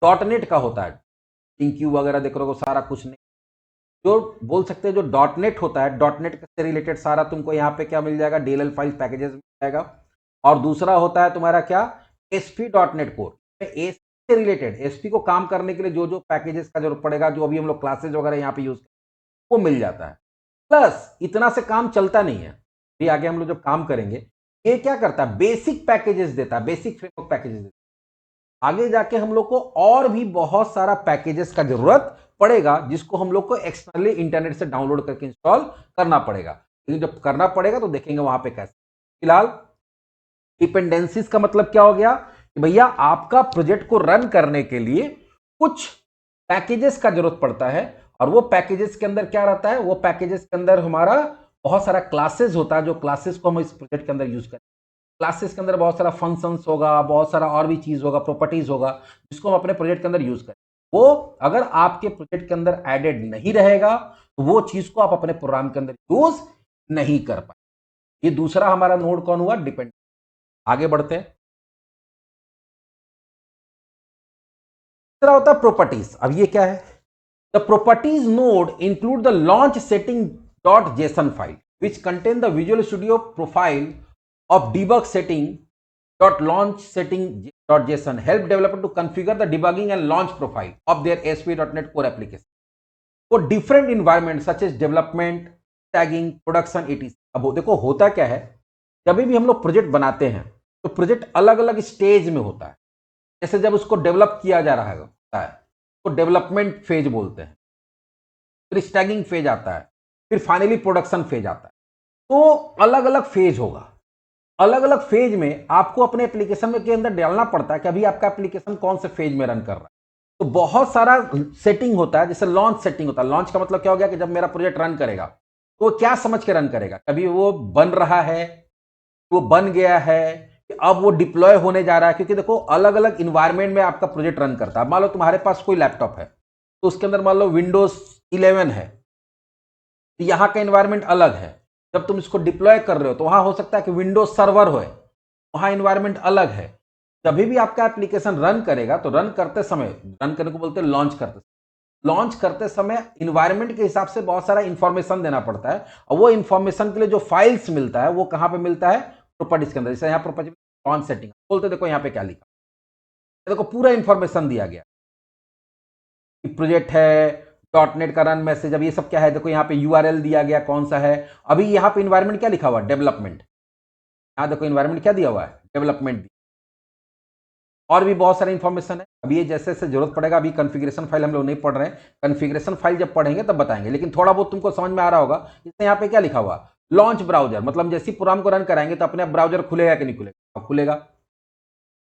.NET का होता है, इंक्यू वगैरह देख रहे हो सारा कुछ नहीं, जो बोल सकते हैं जो .NET होता है, .NET से रिलेटेड सारा तुमको यहाँ पे क्या मिल जाएगा, DLL फाइल पैकेजेस मिल जाएगा। और दूसरा होता है तुम्हारा क्या, ASP.NET कोर। एसपी से रिलेटेड, एसपी को काम करने के लिए जो जो पैकेजेस का जरूरत पड़ेगा, जो अभी हम लोग क्लासेज वगैरह यहाँ पे यूज वो मिल जाता है। प्लस इतना से काम चलता नहीं है, भी आगे हम लोग जब काम करेंगे, ये क्या करता है, बेसिक पैकेजेस देता है, बेसिक फ्रेमवर्क पैकेजेस देता है। आगे जाके हम लोग को और भी बहुत सारा पैकेजेस का जरूरत पड़ेगा, जिसको हम लोग को एक्सटर्नली इंटरनेट से डाउनलोड करके इंस्टॉल करना पड़ेगा। लेकिन जब करना पड़ेगा तो देखेंगे वहां पे कैसे। फिलहाल डिपेंडेंसीज का मतलब क्या हो गया कि भैया आपका प्रोजेक्ट को रन करने के लिए कुछ पैकेजेस का जरूरत पड़ता है। और वो पैकेजेस के अंदर क्या रहता है, वो पैकेजेस के अंदर हमारा बहुत सारा क्लासेस होता है, जो क्लासेस को हम इस प्रोजेक्ट के अंदर यूज करें। क्लासेस के अंदर बहुत सारा फंक्शंस होगा, बहुत सारा और भी चीज होगा, प्रॉपर्टीज होगा, जिसको हम अपने प्रोजेक्ट के अंदर यूज करें। वो अगर आपके प्रोजेक्ट के अंदर एडेड नहीं रहेगा तो वो चीज को आप अपने प्रोग्राम के अंदर यूज नहीं कर पाए। ये दूसरा हमारा नोड कौन हुआ, डिपेंड। आगे बढ़ते हैं। तीसरा होता है प्रॉपर्टीज। अब ये क्या है, the properties node include the launch setting dot JSON file which contain the visual studio profile of debug setting dot launch setting dot json help developer to configure the debugging and launch profile of their ASP.NET Core application। वो different environment such as development, tagging, production, ETC. अब देखो होता क्या है, जब भी हम लोग प्रोजेक्ट बनाते हैं तो प्रोजेक्ट अलग अलग स्टेज में होता है। जैसे जब उसको डेवलप किया जा रहा होता है तो डेवलपमेंट फेज बोलते हैं, फिर स्टैगिंग फेज आता है, फिर फाइनली प्रोडक्शन फेज आता है। तो अलग अलग फेज होगा। अलग अलग फेज में आपको अपने एप्लीकेशन में के अंदर डालना पड़ता है कि अभी आपका एप्लीकेशन कौन से फेज में रन कर रहा है। तो बहुत सारा सेटिंग होता है, जैसे लॉन्च सेटिंग होता है। लॉन्च का मतलब क्या हो गया कि जब मेरा प्रोजेक्ट रन करेगा तो क्या समझ के रन करेगा, कभी वो बन रहा है, वो बन गया है, कि अब वो डिप्लॉय होने जा रहा है। क्योंकि देखो अलग अलग इन्वायरमेंट में आपका प्रोजेक्ट रन करता है। मान लो तुम्हारे पास कोई लैपटॉप है तो उसके अंदर मान लो विंडोज 11 है, तो यहां का इन्वायरमेंट अलग है। जब तुम इसको डिप्लॉय कर रहे हो तो वहां हो सकता है कि विंडोज सर्वर हो, वहां इन्वायरमेंट अलग है। जब भी आपका एप्लीकेशन रन करेगा तो रन करते समय, रन करने को बोलते हैं लॉन्च करते, लॉन्च करते समय इन्वायरमेंट के हिसाब से बहुत सारा इंफॉर्मेशन देना पड़ता है। और वो इंफॉर्मेशन के लिए जो फाइल्स मिलता है वो कहां पे मिलता है, प्रॉपर्टीज के अंदर। जैसे यहाँ प्रॉपर्टी लॉन्च सेटिंग बोलते, देखो यहाँ पे क्या लिखा, देखो पूरा इंफॉर्मेशन दिया गया, प्रोजेक्ट है, डॉटनेट का रन मैसेज, अब ये सब क्या है, देखो यहाँ पे यूआरएल दिया गया कौन सा है। अभी यहाँ पे इन्वायरमेंट क्या लिखा हुआ है, डेवलपमेंट। यहाँ देखो इन्वायरमेंट क्या दिया हुआ है, डेवलपमेंट। और भी बहुत सारी इंफॉर्मेशन है। अभी ये जैसे जैसे जरूरत पड़ेगा, अभी कॉन्फ़िगरेशन फाइल हम लोग नहीं पढ़ रहे हैं, कॉन्फ़िगरेशन फाइल जब पढ़ेंगे तब बताएंगे, लेकिन थोड़ा बहुत तुमको समझ में आ रहा होगा। इसमें यहाँ पे क्या लिखा हुआ, लॉन्च ब्राउजर, मतलब जैसे प्रोग्राम को रन कराएंगे तो अपने आप ब्राउजर खुलेगा कि नहीं खुलेगा, खुलेगा।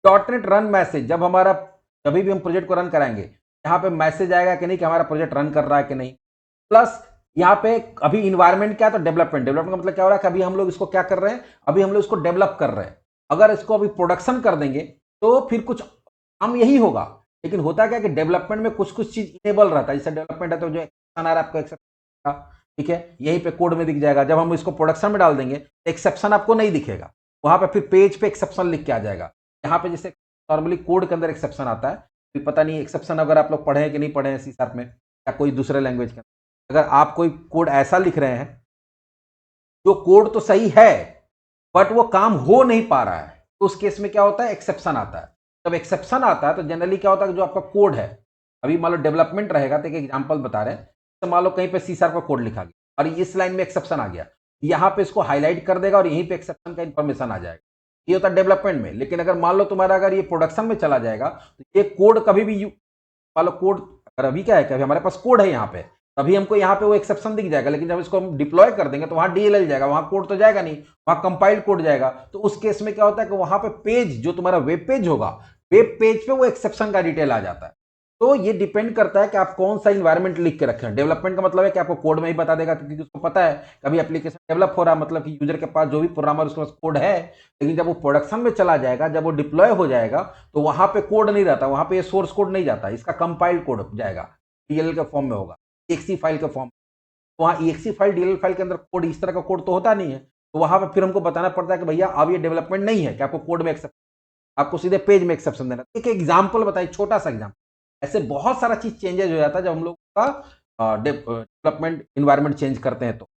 डॉटनेट रन मैसेज, जब हमारा कभी भी हम प्रोजेक्ट को रन कराएंगे यहाँ पे मैसेज आएगा कि नहीं कि हमारा प्रोजेक्ट रन कर रहा है कि नहीं। प्लस यहाँ पे अभी इन्वायरमेंट क्या है, तो डेवलपमेंट। डेवलपमेंट का मतलब क्या हो रहा है कि अभी हम लोग इसको क्या कर रहे हैं, अभी हम लोग इसको डेवलप कर रहे हैं। अगर इसको अभी प्रोडक्शन कर देंगे तो फिर कुछ काम यही होगा। लेकिन होता क्या कि डेवलपमेंट में कुछ कुछ चीज इनेबल रहता है। जैसे डेवलपमेंट है तो जो एक्सेप्शन आ रहा है आपको एक्सेप्शन, ठीक है, यहीं पे कोड में दिख जाएगा। जब हम इसको प्रोडक्शन में डाल देंगे एक्सेप्शन आपको नहीं दिखेगा, वहां पे फिर पेज पे एक्सेप्शन लिख के आ जाएगा। यहाँ पे जैसे नॉर्मली कोड के अंदर एक्सेप्शन आता है, फिर पता नहीं एक्सेप्शन अगर आप लोग पढ़े हैं कि नहीं पढ़े हैं सी शार्प में या कोई दूसरे लैंग्वेज के अंदर। अगर आप कोई कोड ऐसा लिख रहे हैं जो कोड तो सही है बट वो काम हो नहीं पा रहा है, तो उस केस में क्या होता है, एक्सेप्शन आता है। जब एक्सेप्शन आता है तो जनरली क्या होता है कि जो आपका कोड है, अभी मान लो डेवलपमेंट रहेगा तो एक एग्जांपल बता रहे हैं, तो मान लो कहीं पे सी शार्प का कोड लिखा गया और इस लाइन में एक्सेप्शन आ गया, यहाँ पे इसको हाईलाइट कर देगा और यहीं पे एक्सेप्शन का इंफॉर्मेशन आ जाएगा। ये होता है डेवलपमेंट में। लेकिन अगर मान लो तुम्हारा अगर ये प्रोडक्शन में चला जाएगा तो ये कोड कभी भी मान लो कोड, अगर अभी क्या है कि अभी हमारे पास कोड है यहाँ पे, तभी हमको यहाँ पे वो एक्सेप्शन दिख जाएगा। लेकिन जब इसको हम डिप्लॉय कर देंगे तो वहां डीएलएल जाएगा, वहां कोड तो जाएगा नहीं, वहां कंपाइल्ड कोड जाएगा। तो उस केस में क्या होता है कि वहां पे पेज, जो तुम्हारा वेब पेज होगा, वेब पेज पे वो एक्सेप्शन का डिटेल आ जाता है। तो ये डिपेंड करता है कि आप कौन सा इन्वायरमेंट लिख के रखे हैं। डेवलपमेंट का मतलब है कि आपको कोड में ही बता देगा, क्योंकि उसको पता है कभी एप्लीकेशन डेवलप हो रहा है, मतलब कि यूजर के पास जो भी प्रोग्रामर उसके पास कोड है। लेकिन जब वो प्रोडक्शन में चला जाएगा, जब वो डिप्लॉय हो जाएगा, तो वहां पे कोड नहीं रहता, वहां पे सोर्स कोड नहीं जाता, इसका कंपाइल्ड कोड जाएगा, डीएलएल के फॉर्म में होगा, एक्सी फाइल के फॉर्म। वहां एक्सी फाइल, डीएलएल फाइल के अंदर कोड, इस तरह का कोड तो होता नहीं है। तो वहां पे फिर हमको बताना पड़ता है कि भैया अब ये डेवलपमेंट नहीं है कि आपको कोड में एक्सेप्शन, आपको सीधे पेज में एक्सेप्शन देना। एक एग्जाम्पल बताइए, छोटा सा एग्जाम्पल। ऐसे बहुत सारा चीज चेंजेस हो जाता है जब हम लोग का डेवलपमेंट इन्वायरमेंट चेंज करते हैं। तो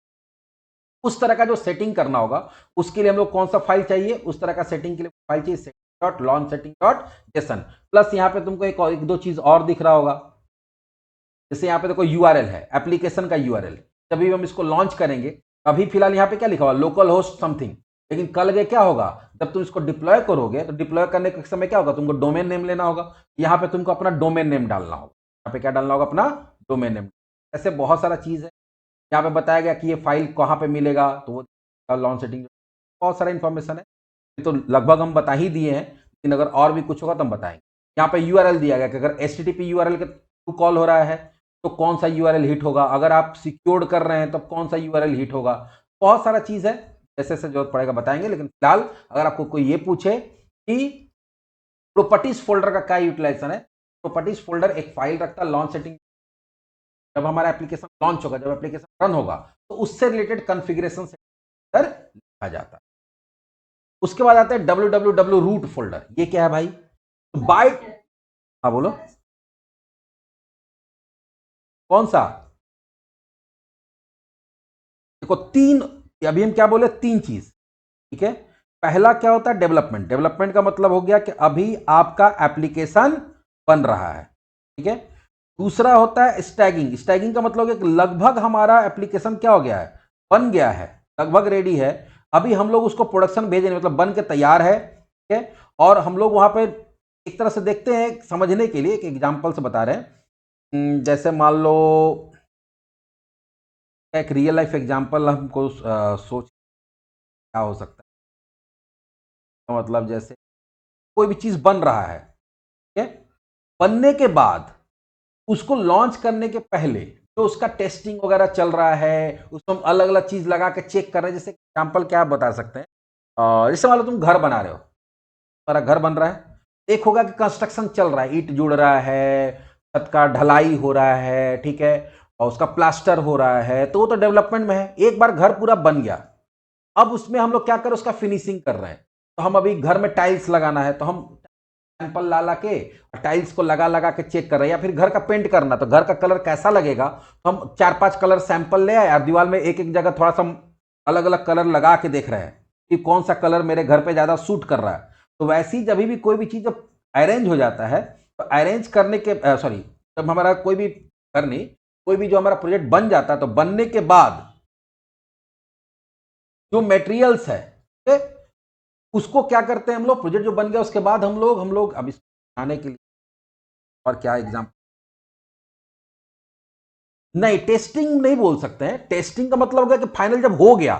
उस तरह का जो सेटिंग करना होगा उसके लिए हम लोग कौन सा फाइल चाहिए, उस तरह का सेटिंग के लिए फाइल चाहिए setting dot launch setting dot Jason. Plus यहाँ पे तुमको एक दो चीज और दिख रहा होगा। जैसे यहाँ पे देखो यूआरएल है, एप्लीकेशन का यूआरएल। जब भी हम इसको लॉन्च करेंगे, अभी फिलहाल यहाँ पे क्या लिखा हुआ, लोकल होस्ट समथिंग। लेकिन कल के क्या होगा, जब तुम इसको डिप्लॉय करोगे तो डिप्लॉय करने के समय क्या होगा, तुमको डोमेन नेम लेना होगा। यहाँ पे तुमको अपना डोमेन नेम डालना होगा। यहाँ पे क्या डालना होगा, अपना डोमेन नेम। ऐसे बहुत सारा चीज है। यहाँ पे बताया गया कि ये फाइल कहाँ पे मिलेगा, तो वो लॉन्च सेटिंग, बहुत सारा इंफॉर्मेशन है। ये तो लगभग हम बता ही दिए हैं, लेकिन अगर और भी कुछ होगा तो हम बताएंगे। यहाँ पे यूआरएल दिया गया कि अगर एचटीटीपी यूआरएल के थ्रू कॉल हो रहा है तो कौन सा यूआरएल हिट होगा, अगर आप सिक्योर्ड कर रहे हैं तो कौन सा यूआरएल हिट होगा। बहुत सारा चीज है, जैसे जैसे जरूरत पड़ेगा बताएंगे। लेकिन फिलहाल अगर आपको कोई ये पूछे कि प्रॉपर्टीज फोल्डर का क्या यूटिलाइजेशन है, प्रॉपर्टीज फोल्डर एक फाइल रखता है लॉन्च सेटिंग। जब हमारा एप्लीकेशन लॉन्च होगा, जब एप्लीकेशन रन होगा, तो उससे रिलेटेड कॉन्फ़िगरेशन सेटिंग लिखा जाता है। उसके बाद आता है www रूट फोल्डर। ये क्या है भाई, बाय, हाँ बोलो कौन सा। देखो तीन, अभी हम क्या बोले, तीन चीज, ठीक है। पहला क्या होता है, डेवलपमेंट। डेवलपमेंट का मतलब हो गया कि अभी आपका एप्लीकेशन बन रहा है, ठीक है। दूसरा होता है स्टैगिंग। स्टैगिंग का मतलब है कि लगभग हमारा एप्लीकेशन क्या हो गया है, बन गया है, लगभग रेडी है, अभी हम लोग उसको प्रोडक्शन भेज रहे, मतलब बन के तैयार है, ठीक है। और हम लोग वहां पे एक तरह से देखते हैं, समझने के लिए एक एग्जांपल से बता रहे हैं। जैसे मान लो एक रियल लाइफ एग्जांपल हमको सोच क्या हो सकता है, मतलब जैसे कोई भी चीज बन रहा है, ठीक है, बनने के बाद उसको लॉन्च करने के पहले जो उसका टेस्टिंग वगैरह चल रहा है, उसमें हम अलग अलग चीज लगा के चेक कर रहे हैं। जैसे एग्जाम्पल क्या आप बता सकते हैं, जैसे मान लो तुम घर बना रहे हो, तुम्हारा घर बन रहा है, एक होगा कि कंस्ट्रक्शन चल रहा है, ईंट जुड़ रहा है, छत का ढलाई हो रहा है, ठीक है, और उसका प्लास्टर हो रहा है, तो वो तो डेवलपमेंट में है। एक बार घर पूरा बन गया, अब उसमें हम लोग क्या कर रहे हैं, उसका फिनिशिंग कर रहे हैं। तो हम अभी घर में टाइल्स लगाना है, तो हम सैंपल ला ला के टाइल्स को लगा लगा के चेक कर रहे हैं, या फिर घर का पेंट करना, तो घर का कलर कैसा लगेगा, तो हम 4-5 कलर सैंपल ले आए और दीवार में एक एक जगह थोड़ा सा अलग अलग कलर लगा के देख रहे हैं कि कौन सा कलर मेरे घर पे ज्यादा सूट कर रहा है। तो वैसे ही जब भी कोई भी चीज जब अरेंज हो जाता है, तो अरेंज करने के सॉरी, जब हमारा कोई भी घर नहीं, कोई भी जो हमारा प्रोजेक्ट बन जाता है, तो बनने के बाद जो मटेरियल्स है, ठीक है, उसको क्या करते हैं हम लोग, प्रोजेक्ट जो बन गया उसके बाद हम लोग अब इसको आने के लिए और क्या एग्जाम्पल, नहीं टेस्टिंग नहीं बोल सकते हैं। टेस्टिंग का मतलब होगा कि फाइनल जब हो गया,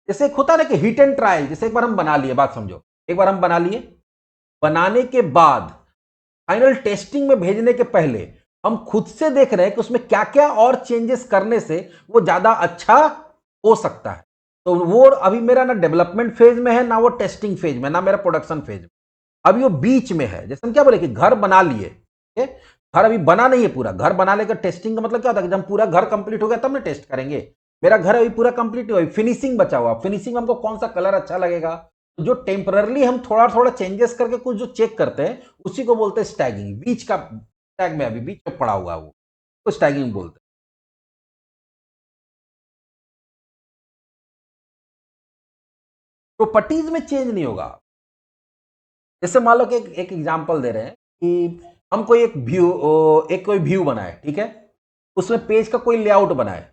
जैसे एक होता है ना कि हिट एंड ट्रायल, जैसे एक बार हम बना लिए, बात समझो, एक बार हम बना लिए, बनाने के बाद फाइनल टेस्टिंग में भेजने के पहले हम खुद से देख रहे हैं कि उसमें क्या क्या और चेंजेस करने से वो ज्यादा अच्छा हो सकता है। तो वो अभी मेरा ना डेवलपमेंट फेज में है, ना वो टेस्टिंग फेज में, ना मेरा प्रोडक्शन फेज में, अभी वो बीच में है। जैसे हम क्या बोले कि घर बना लिए, ठीक है? घर अभी बना नहीं है पूरा, घर बना लेकर टेस्टिंग का मतलब क्या होता है कि जब पूरा घर कंप्लीट हो गया तब ना टेस्ट करेंगे। मेरा घर अभी पूरा कंप्लीट हुआ, फिनिशिंग बचा हुआ, फिनिशिंग में हमको कौन सा कलर अच्छा लगेगा, तो जो टेम्पररली हम थोड़ा थोड़ा चेंजेस करके कुछ जो चेक करते हैं, उसी को बोलते हैं स्टैगिंग। बीच का स्टैग में, अभी बीच में पड़ा हुआ वो, तो स्टैगिंग बोलते हैं। प्रॉपर्टीज में चेंज नहीं होगा। जैसे मान लो कि एक एग्जांपल दे रहे हैं कि हम कोई एक व्यू बनाए, ठीक है, उसमें पेज का कोई लेआउट बनाए।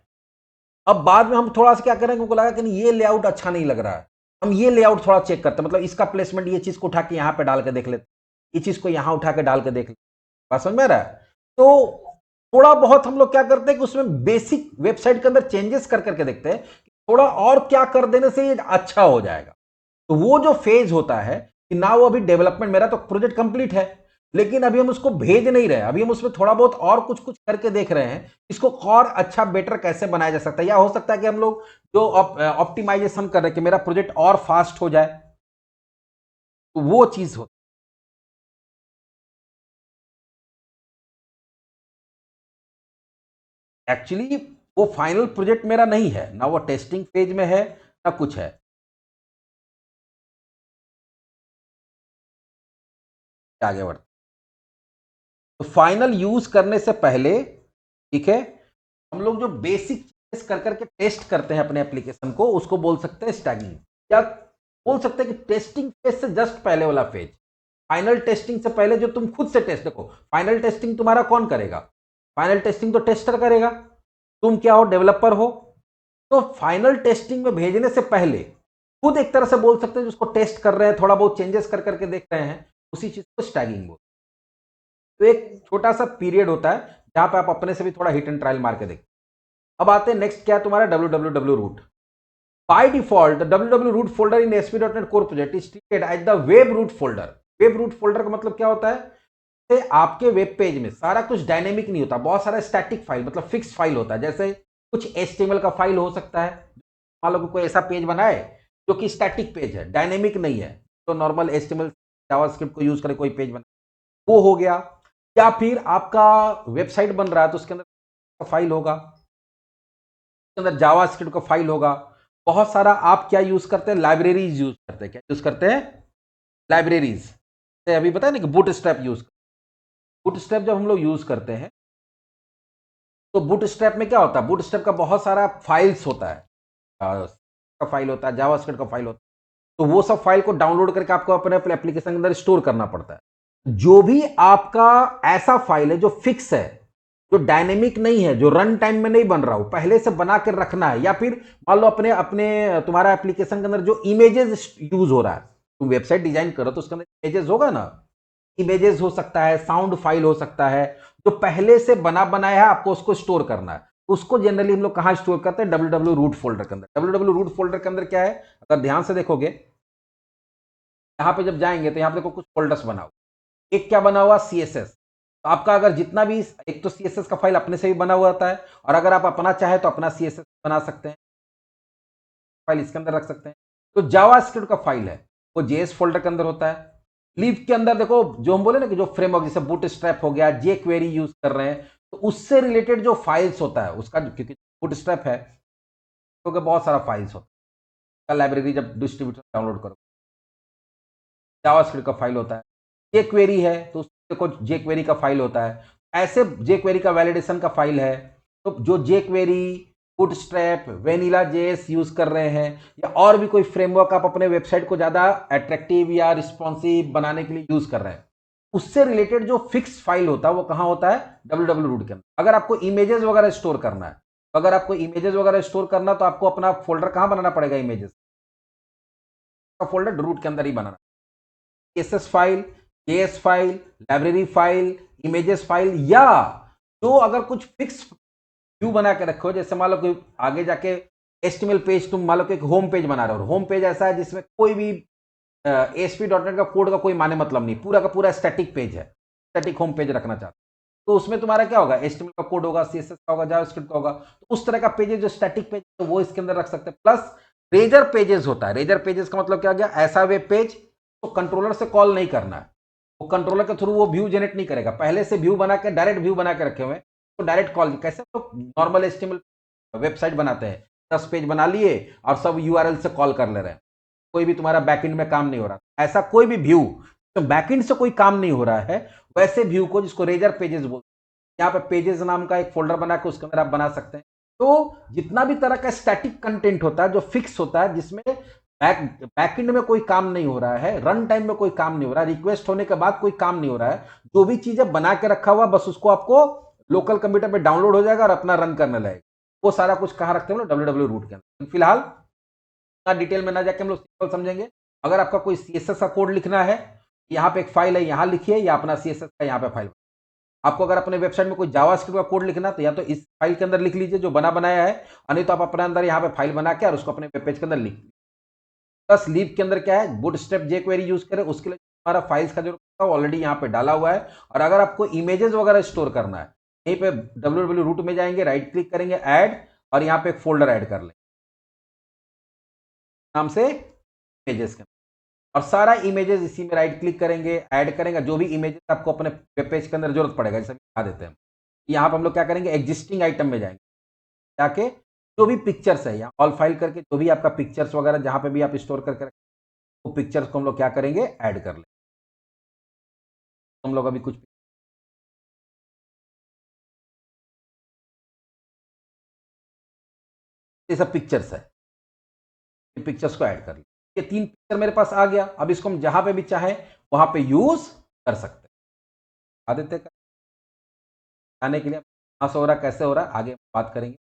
अब बाद में हम थोड़ा सा क्या करेंगे, उनको लगा कि नहीं ये लेआउट अच्छा नहीं लग रहा है, हम ये लेआउट थोड़ा चेक करते हैं, मतलब इसका प्लेसमेंट, ये चीज को उठा के यहाँ पे डाल के देख लेते, ये चीज को यहाँ उठा के डाल के देख लेते। बात समझ में आ रहा है? तो थोड़ा बहुत हम लोग क्या करते हैं कि उसमें बेसिक वेबसाइट के अंदर चेंजेस कर करके देखते हैं कि थोड़ा और क्या कर देने से ये अच्छा हो जाएगा। तो वो जो फेज होता है कि ना, वो अभी डेवलपमेंट, मेरा तो प्रोजेक्ट कंप्लीट है, लेकिन अभी हम उसको भेज नहीं रहे, अभी हम उसमें थोड़ा बहुत और कुछ कुछ करके देख रहे हैं, इसको और अच्छा बेटर कैसे बनाया जा सकता है, या हो सकता है कि हम लोग जो ऑप्टिमाइजेशन कर रहे हैं कि मेरा प्रोजेक्ट और फास्ट हो जाए, तो वो चीज हो। एक्चुअली वो फाइनल प्रोजेक्ट मेरा नहीं है ना, वो टेस्टिंग फेज में है, ना कुछ है। आगे बढ़ते, तो फाइनल यूज करने से पहले, ठीक है, हम लोग जो बेसिक चीजें कर करके टेस्ट करते हैं अपने एप्लीकेशन को, उसको बोल सकते हैं स्टैगिंग, या बोल सकते हैं कि टेस्टिंग फेज से जस्ट पहले वाला फेज। फाइनल टेस्टिंग से पहले जो तुम खुद से टेस्ट, देखो फाइनल टेस्टिंग तुम्हारा कौन करेगा, फाइनल टेस्टिंग तो टेस्टर करेगा, तुम क्या हो, डेवलपर हो। तो फाइनल टेस्टिंग में भेजने से पहले खुद एक तरह से बोल सकते हैं जिसको टेस्ट कर रहे हैं, थोड़ा बहुत चेंजेस कर करके देख रहे हैं, उसी चीज को स्टैगिंग बोलते हैं। तो एक छोटा सा पीरियड होता है जहां पे आप अपने से भी थोड़ा हिट एंड ट्रायल मार के देखते हैं। अब आते हैं नेक्स्ट, क्या है तुम्हारा www root. By default www root folder in ASP.NET core project is treated as the web root folder. Web root folder का मतलब क्या होता है, से आपके वेब पेज में सारा कुछ डायनेमिक नहीं होता, बहुत सारा स्टैटिक फाइल, मतलब फिक्स फाइल होता है। जैसे कुछ HTML का फाइल हो सकता है, मान लो कोई ऐसा पेज बनाए जो कि स्टैटिक पेज है, डायनेमिक नहीं है, तो नॉर्मल HTML जावास्क्रिप्ट को यूज करके कोई पेज बना, वो हो गया। या फिर आपका वेबसाइट बन रहा है, तो उसके अंदर फाइल होगा, उसके अंदर जावास्क्रिप्ट का फाइल होगा, बहुत सारा। आप क्या यूज करते हैं, लाइब्रेरीज यूज करते हैं। क्या यूज करते हैं, लाइब्रेरीज। अभी बताया ना कि बूटस्ट्रैप यूज, बूटस्ट्रैप जब हम लोग यूज करते हैं, तो बूटस्ट्रैप में क्या होता है, बूटस्ट्रैप का बहुत सारा फाइल्स होता है, का फाइल होता है, जावास्क्रिप्ट का फाइल होता है, तो वो सब फाइल को डाउनलोड करके आपको अपने अपने एप्लीकेशन के अंदर स्टोर करना पड़ता है। जो भी आपका ऐसा फाइल है जो फिक्स है, जो डायनेमिक नहीं है, जो रन टाइम में नहीं बन रहा हो, पहले से बना के रखना है। या फिर मान लो अपने अपने तुम्हारा एप्लीकेशन के अंदर जो इमेजेस यूज हो रहा है, तुम वेबसाइट डिजाइन करो तो उसके अंदर इमेजेस होगा ना, इमेजेस हो सकता है, साउंड फाइल हो सकता है, जो पहले से बना बनाया है, आपको उसको स्टोर करना है। उसको जनरली हम लोग कहां स्टोर करते हैं? www रूट फोल्डर के अंदर। www रूट फोल्डर के अंदर क्या है, अगर ध्यान से देखोगे, यहां पे जब जाएंगे तो यहां पे देखो कुछ फोल्डर्स बना हुआ। एक क्या बना हुआ? सीएसएस। तो आपका अगर जितना भी, एक तो सीएसएस का फाइल अपने से भी बना हुआ होता है, और अगर आप अपना चाहे तो अपना सीएसएस बना सकते हैं, फाइल इसके अंदर रख सकते हैं। तो जावास्क्रिप्ट का फाइल है वो जेएस फोल्डर के अंदर होता है। लीव के अंदर देखो, जो हम बोले ना कि जो फ्रेमवर्क जैसे बूटस्ट्रैप हो गया, जे क्वेरी यूज कर रहे हैं, तो उससे रिलेटेड जो फाइल्स होता है उसका, क्योंकि बूटस्ट्रैप है क्योंकि बहुत सारा फाइल्स होता है, लाइब्रेरी जब डिस्ट्रीब्यूटर डाउनलोड करो, जावास्क्रिप्ट का फाइल होता है। जे क्वेरी है तो उसको जे क्वेरी का फाइल होता है। ऐसे जे क्वेरी का वैलिडेशन का फाइल है। तो जो jQuery, Bootstrap, vanilla JS use कर रहे हैं, या और भी कोई फ्रेमवर्क आप अपने वेबसाइट को ज्यादा अट्रैक्टिव या रिस्पॉन्सिव बनाने के लिए यूज कर रहे हैं, उससे रिलेटेड जो फिक्स फाइल होता है वो कहां होता है? www रूट के अंदर। अगर आपको इमेजेस वगैरह स्टोर करना है, तो अगर आपको इमेजेस वगैरह स्टोर करना, तो आपको अपना फोल्डर कहां बनाना पड़ेगा? इमेजेस का फोल्डर रूट के अंदर ही बनाना। CSS file, JS file, library file, images file, या जो अगर कुछ फिक्स व्यू बना के रखो, जैसे मान लो कि आगे जाके HTML पेज, तुम मान लो कि एक होम पेज बना रहे हो, होम पेज ऐसा है जिसमें कोई भी ASP.NET का कोड का कोई माने मतलब नहीं, पूरा का पूरा स्टैटिक पेज है, स्टैटिक होम पेज रखना चाहते हो, तो उसमें तुम्हारा क्या होगा? HTML का कोड होगा, CSS का होगा, जावास्क्रिप्ट का होगा। तो उस तरह का पेजेस जो स्टैटिक पेज तो वो इसके अंदर रख सकते हैं। प्लस रेजर पेजेस होता है। रेजर पेजेस का मतलब क्या गया? ऐसा वेब पेज तो कंट्रोलर से कॉल नहीं करना है, वो कंट्रोलर के थ्रू वो व्यू जनरेट नहीं करेगा, पहले से व्यू बना के, डायरेक्ट व्यू बना के रखे हुए, तो डायरेक्ट कॉल कैसे? तो नॉर्मल HTML वेबसाइट बनाते हैं, 10 पेज बना लिए और सब यूआरएल से कॉल कर ले रहे हैं, कोई भी तुम्हारा बैकएंड में काम नहीं हो रहा। ऐसा कोई भी व्यू तो बैकएंड से कोई काम नहीं हो रहा है, वैसे व्यू को, जिसको रेजर पेजेस बोलते हैं, यहाँ पे पेजेस नाम का एक फोल्डर बना के उसके अंदर आप बना सकते हैं। तो जितना भी तरह का स्टैटिक कंटेंट होता है जो फिक्स होता है, जिसमें बैकएंड में कोई काम नहीं हो रहा है, रन टाइम में कोई काम नहीं हो रहा है, रिक्वेस्ट होने के बाद कोई काम नहीं हो रहा है, जो भी चीजें बना के रखा हुआ, बस उसको आपको लोकल कंप्यूटर पे डाउनलोड हो जाएगा और अपना रन करने लगेगा। वो सारा कुछ कहां रखते हैं? www रूट के अंदर। फिलहाल डिटेल में ना जाके हम लोग सिंपल समझेंगे। अगर आपका कोई सीएसएस का कोड लिखना है, यहाँ पे एक फाइल है, यहाँ लिखिए, या अपना सीएसएस का यहाँ पे फाइल। आपको अगर अपने वेबसाइट में कोई जावास्क्रिप्ट का कोड लिखना, तो या तो इस फाइल के अंदर लिख लीजिए जो बना बनाया है, और नहीं तो आप अपने अंदर यहाँ पे फाइल बना के और उसको अपने वेब पेज के अंदर लिख। प्लस लीव के अंदर क्या है? बूटस्ट्रैप जे क्वेरी यूज करें, उसके लिए हमारा फाइल्स का जो ऑलरेडी यहाँ पे डाला हुआ है। और अगर आपको इमेजेस वगैरह स्टोर करना है, यहीं पे www रूट में जाएंगे, राइट क्लिक करेंगे, ऐड, और यहाँ पे एक फोल्डर ऐड कर लें नाम से इमेजेस के, और सारा इमेजेस इसी में राइट क्लिक करेंगे, ऐड करेंगे, जो भी इमेजेस आपको अपने वेब पेज के अंदर जरूरत पड़ेगा, जैसे दिखा देते हैं। यहाँ पर हम लोग क्या करेंगे? एग्जिस्टिंग आइटम में जाएंगे, जाके जो भी पिक्चर्स है, यहाँ ऑल फाइल करके जो भी आपका पिक्चर्स वगैरह जहां पे भी आप स्टोर करके रखें, वो पिक्चर्स को हम लोग क्या करेंगे? ऐड कर लें। हम लोग अभी कुछ ये सब पिक्चर्स है, ये पिक्चर्स को ऐड कर लें। ये 3 पिक्चर मेरे पास आ गया। अब इसको हम जहां पे भी चाहें वहां पे यूज कर सकते हैं। आ देते हैं आने के लिए कहां से हो रहा है, कैसे हो रहा है, आगे बात करेंगे।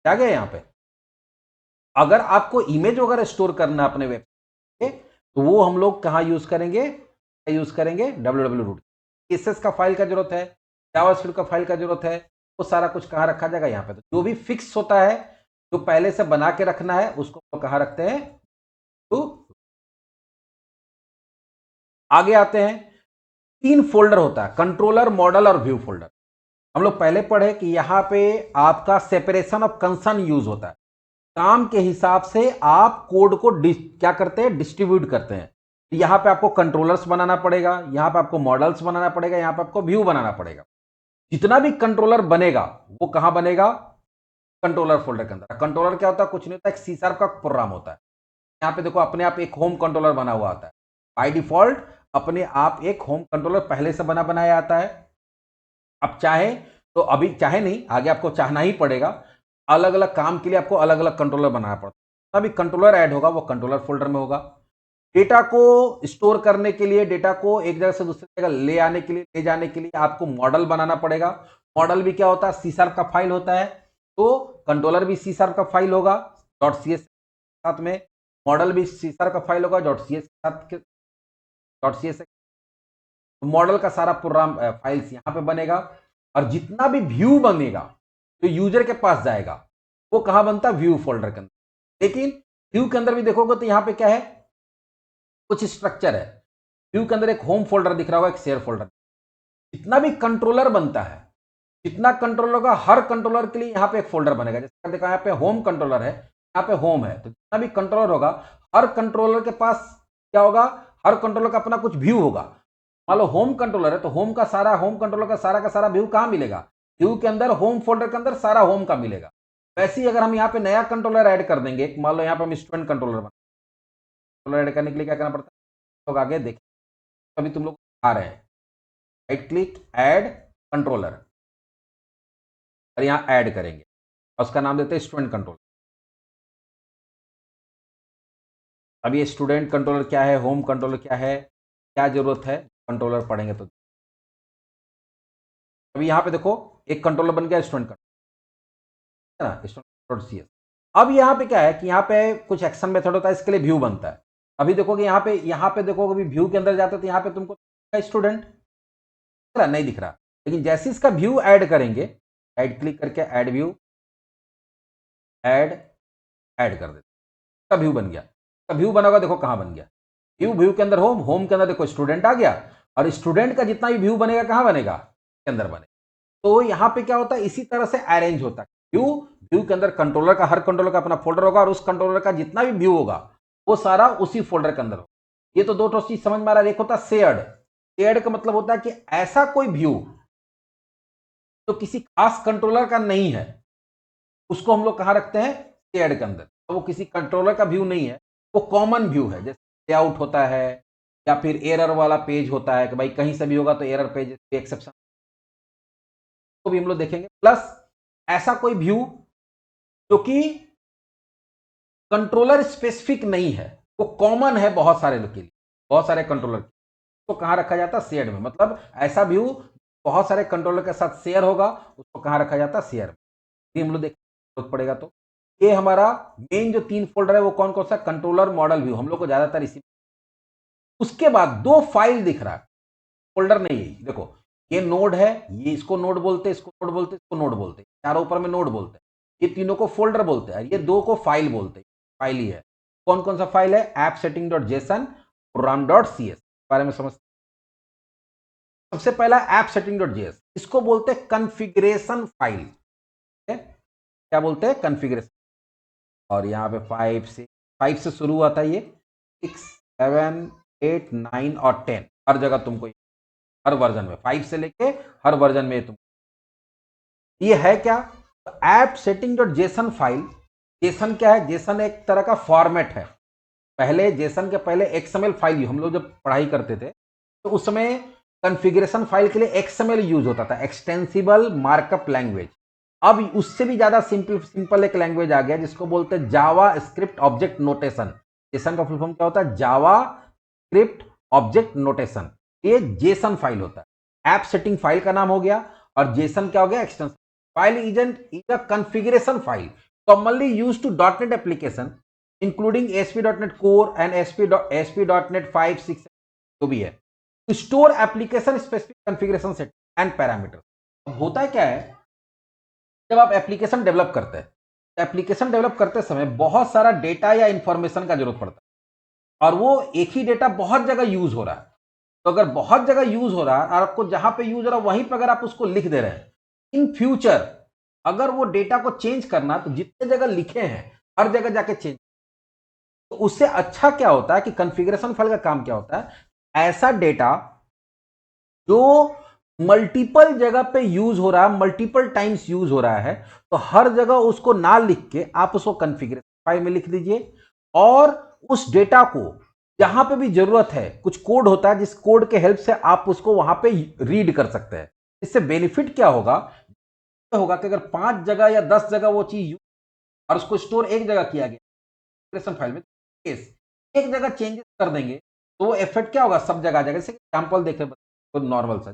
आ गया यहाँ पे। अगर आपको इमेज वगैरह स्टोर करना है अपने वेबसाइट पे, तो वो हम लोग कहाँ यूज करेंगे? यूज करेंगे www रूट। CSS का फाइल का जरूरत है, जावास्क्रिप्ट का फाइल का जरूरत है, वो सारा कुछ कहाँ रखा जाएगा? यहाँ पे। तो जो भी फिक्स होता है, जो पहले से बना के रखना है, उसको कहाँ रखते हैं? तो आगे आते हैं। 3 फोल्डर होता है, कंट्रोलर, मॉडल और व्यू फोल्डर। हम लोग पहले पढ़े कि यहाँ पे आपका सेपरेशन ऑफ कंसर्न यूज होता है। काम के हिसाब से आप कोड को क्या करते हैं? डिस्ट्रीब्यूट करते हैं। यहां पे आपको कंट्रोलर्स बनाना पड़ेगा, यहां पे आपको मॉडल्स बनाना पड़ेगा, यहां पे आपको व्यू बनाना पड़ेगा। जितना भी कंट्रोलर बनेगा वो कहां बनेगा, कंट्रोलर फोल्डर के अंदर। कंट्रोलर क्या होता है, कुछ नहीं होता, एक सी शार्प का प्रोग्राम होता है। यहाँ पे देखो अपने आप एक होम कंट्रोलर बना हुआ आता है, बाय डिफॉल्ट अपने आप एक होम कंट्रोलर पहले से बना बनाया आता है। अब चाहे तो, अभी चाहे नहीं, आगे आपको चाहना ही पड़ेगा, अलग अलग काम के लिए आपको अलग अलग कंट्रोलर बनाना पड़ता है। तभी कंट्रोलर ऐड होगा वो कंट्रोलर फोल्डर में होगा। डेटा को स्टोर करने के लिए, डेटा को एक जगह से दूसरी जगह ले आने के लिए, ले जाने के लिए आपको मॉडल बनाना पड़ेगा। मॉडल भी क्या होता है, सी शार्प का फाइल होता है, तो कंट्रोलर भी सी शार्प का फाइल होगा डॉट सी एस साथ में, मॉडल भी सी शार्प का फाइल होगा डॉट सी एस साथ के डॉट सी एस। मॉडल का सारा प्रोग्राम फाइल्स यहां पे बनेगा, और जितना भी व्यू बनेगा तो यूजर के पास जाएगा, वो कहां बनता है, व्यू फोल्डर के अंदर। लेकिन व्यू के अंदर भी देखोगे तो यहां पे क्या है, कुछ स्ट्रक्चर है। व्यू के अंदर एक होम फोल्डर दिख रहा होगा, एक शेयर फोल्डर। जितना भी कंट्रोलर बनता है, जितना कंट्रोलर होगा, हर कंट्रोलर के लिए यहां पे एक फोल्डर बनेगा। जैसे देखो यहाँ पे होम कंट्रोलर है, यहाँ पे होम है, तो जितना भी कंट्रोलर होगा, हर कंट्रोलर के पास क्या होगा, हर कंट्रोलर का अपना कुछ व्यू होगा। मान लो होम कंट्रोलर है, तो होम कंट्रोलर का सारा व्यू कहां मिलेगा, व्यू के अंदर, होम फोल्डर के अंदर सारा होम का मिलेगा। वैसे ही अगर हम यहाँ पे नया कंट्रोलर ऐड कर देंगे, मान लो यहाँ पे हम स्टूडेंट कंट्रोलर ऐड करने के लिए क्या करना पड़ता है, लोग आगे देखें, अभी तुम लोग आ रहे हैं, राइट क्लिक ऐड कंट्रोलर, और यहां ऐड करेंगे और उसका नाम देते हैं स्टूडेंट कंट्रोलर। अब ये स्टूडेंट कंट्रोलर क्या है, होम कंट्रोलर क्या है, क्या जरूरत है, कंट्रोलर पढ़ेंगे तो। अभी यहां पे देखो एक कंट्रोलर बन गया स्टूडेंट कंट्रोलर, है ना, स्टूडेंट सी एस। अब यहां पे क्या है कि यहां पे कुछ एक्शन मेथड होता है, इसके लिए व्यू बनता है। अभी देखोगे यहां पे देखोगे, अभी व्यू के अंदर जाते तो यहां पे तुमको स्टूडेंट नहीं दिख रहा, लेकिन जैसे इसका व्यू ऐड करेंगे, राइट क्लिक करके ऐड व्यू, ऐड ऐड कर देते, व्यू बन गया। व्यू बना होगा, देखो कहां बन गया, व्यू के अंदर होम के अंदर देखो स्टूडेंट आ गया, और स्टूडेंट का जितना भी व्यू बनेगा कहां बनेगा, के अंदर बनेगा। तो यहां पे क्या होता है, इसी तरह से अरेंज होता है व्यू। व्यू के अंदर कंट्रोलर का, हर कंट्रोलर का अपना फोल्डर होगा, और उस कंट्रोलर का जितना भी व्यू होगा वो सारा उसी फोल्डर के अंदर होगा। ये तो दो चीज समझ में आ रहा है। एक होता है शेयर्ड, शेयर्ड का मतलब होता है कि ऐसा कोई व्यू जो किसी खास कंट्रोलर का नहीं है, उसको हम लोग कहां रखते हैं, शेयर्ड के अंदर। तो वो किसी कंट्रोलर का व्यू नहीं है, वो कॉमन व्यू है। जैसे लेआउट होता है, या फिर एरर वाला पेज होता है कि भाई कहीं से भी होगा तो एरर पेज एक्सेप्शन को भी हम लोग देखेंगे। प्लस ऐसा कोई व्यू जो कि कंट्रोलर स्पेसिफिक नहीं है, वो कॉमन है बहुत सारे लोग के लिए, बहुत सारे कंट्रोलर को कहां रखा जाता है, शेयर में। मतलब ऐसा व्यू बहुत सारे कंट्रोलर के साथ शेयर होगा, उसको कहां रखा जाता है, शेयर में। ये हम लोग देखना पड़ेगा। तो ये हमारा मेन जो 3 फोल्डर है वो कौन कौन सा, कंट्रोलर, मॉडल, व्यू, हम लोग को ज्यादातर इसी। उसके बाद 2 फाइल दिख रहा है, फोल्डर नहीं है, देखो ये नोड है, ये इसको नोड बोलते हैं, इसको नोड बोलते हैं, इसको नोड बोलते हैं, चारों ऊपर में नोड बोलते हैं, ये तीनों को फोल्डर बोलते हैं, ये 2 को फाइल बोलते हैं। फाइल ही है, कौन कौन सा फाइल है, app setting dot JSON, program dot C S, बारे में समझते। सबसे पहला ऐप सेटिंग डॉट जेएस, इसको बोलते हैं कॉन्फ़िगरेशन फाइल। क्या बोलते हैं, कॉन्फ़िगरेशन। और यहाँ पे 5 से शुरू हुआ था ये, 6, 7, 8, 9 और 10, हर जगह तुमको, हर वर्जन में 5 से लेके हर वर्जन में तुम, ये है क्या, app setting dot JSON file. Jason क्या है, जेसन एक तरह का फॉर्मेट है। पहले जेसन के पहले एक्सएमएल फाइल, हम लोग जब पढ़ाई करते थे तो उस समय कॉन्फ़िगरेशन फाइल के लिए एक्सएमएल यूज होता था, एक्सटेंसिबल मार्कअप लैंग्वेज। अब उससे भी ज्यादा सिंपल एक लैंग्वेज आ गया जिसको बोलते हैं जावा स्क्रिप्ट ऑब्जेक्ट नोटेशन। जेसन का फुल फॉर्म क्या होता है, जावा स्क्रिप्ट ऑब्जेक्ट नोटेशन। ये जेसन फाइल होता है, ऐप सेटिंग फाइल का नाम हो गया, और जेसन क्या हो गया, extension file. Is a configuration file commonly used to .NET application including ASP.NET Core and ASP.NET 5, 6 जो भी है, to store application specific configuration set and parameters। अब होता है क्या है, जब आप एप्लीकेशन डेवलप करते हैं, एप्लीकेशन डेवलप करते समय बहुत सारा डेटा या इंफॉर्मेशन का जरूरत पड़ता है, और वो एक ही डेटा बहुत जगह यूज हो रहा है। तो अगर बहुत जगह यूज हो रहा है और आपको जहां पे यूज हो रहा है वहीं पर अगर आप उसको लिख दे रहे हैं, इन फ्यूचर अगर वो डेटा को चेंज करना, तो जितने जगह लिखे हैं हर जगह जाके चेंज। तो उससे अच्छा क्या होता है कि कॉन्फ़िगरेशन फाइल का काम क्या होता है, ऐसा डेटा जो मल्टीपल जगह पे यूज हो रहा है, मल्टीपल टाइम्स यूज हो रहा है, तो हर जगह उसको ना लिख के आप उसको कॉन्फ़िगरेशन फाइल में लिख दीजिए और उस डेटा को जहां पे भी जरूरत है, कुछ कोड होता है जिस कोड के हेल्प से आप उसको वहां पे रीड कर सकते हैं। इससे बेनिफिट क्या होगा होगा कि अगर 5 जगह या 10 जगह वो चीज और उसको स्टोर एक जगह किया गया कॉन्फ़िगरेशन फाइल में, केस एक जगह चेंजेस कर देंगे तो वो इफेक्ट क्या होगा, सब जगह आ जाएगा। जैसे एग्जांपल देखें, नॉर्मल सा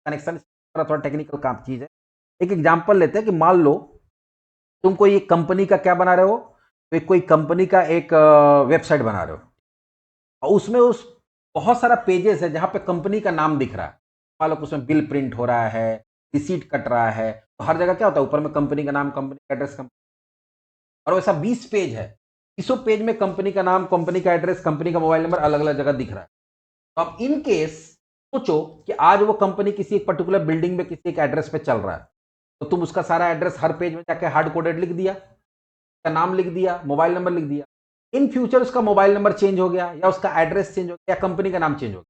कनेक्शन, थोड़ा टेक्निकल काम चीज है। एक एग्जांपल लेते हैं कि मान लो तुम कोई एक कंपनी का क्या बना रहे हो, तो कोई कंपनी का एक वेबसाइट बना रहे हो और उसमें उस बहुत सारा पेजेस है जहां पे कंपनी का नाम दिख रहा है। मान लो कि उसमें बिल प्रिंट हो रहा है, रिसीट कट रहा है, तो हर जगह क्या होता है, ऊपर में कंपनी का नाम, कंपनी का एड्रेस, और वैसा 20 पेज है, 20 पेज में कंपनी का नाम, कंपनी का एड्रेस, कंपनी का मोबाइल नंबर अलग अलग जगह दिख रहा है। तो अब इन केस सोचो कि आज वो कंपनी किसी एक पर्टिकुलर बिल्डिंग में किसी एक एड्रेस पे चल रहा है, तो तुम उसका सारा एड्रेस हर पेज में जाके हार्ड कोडेड लिख दिया, उसका नाम लिख दिया, मोबाइल नंबर लिख दिया। इन फ्यूचर उसका मोबाइल नंबर चेंज हो गया या उसका एड्रेस चेंज हो गया या कंपनी का नाम चेंज हो गया,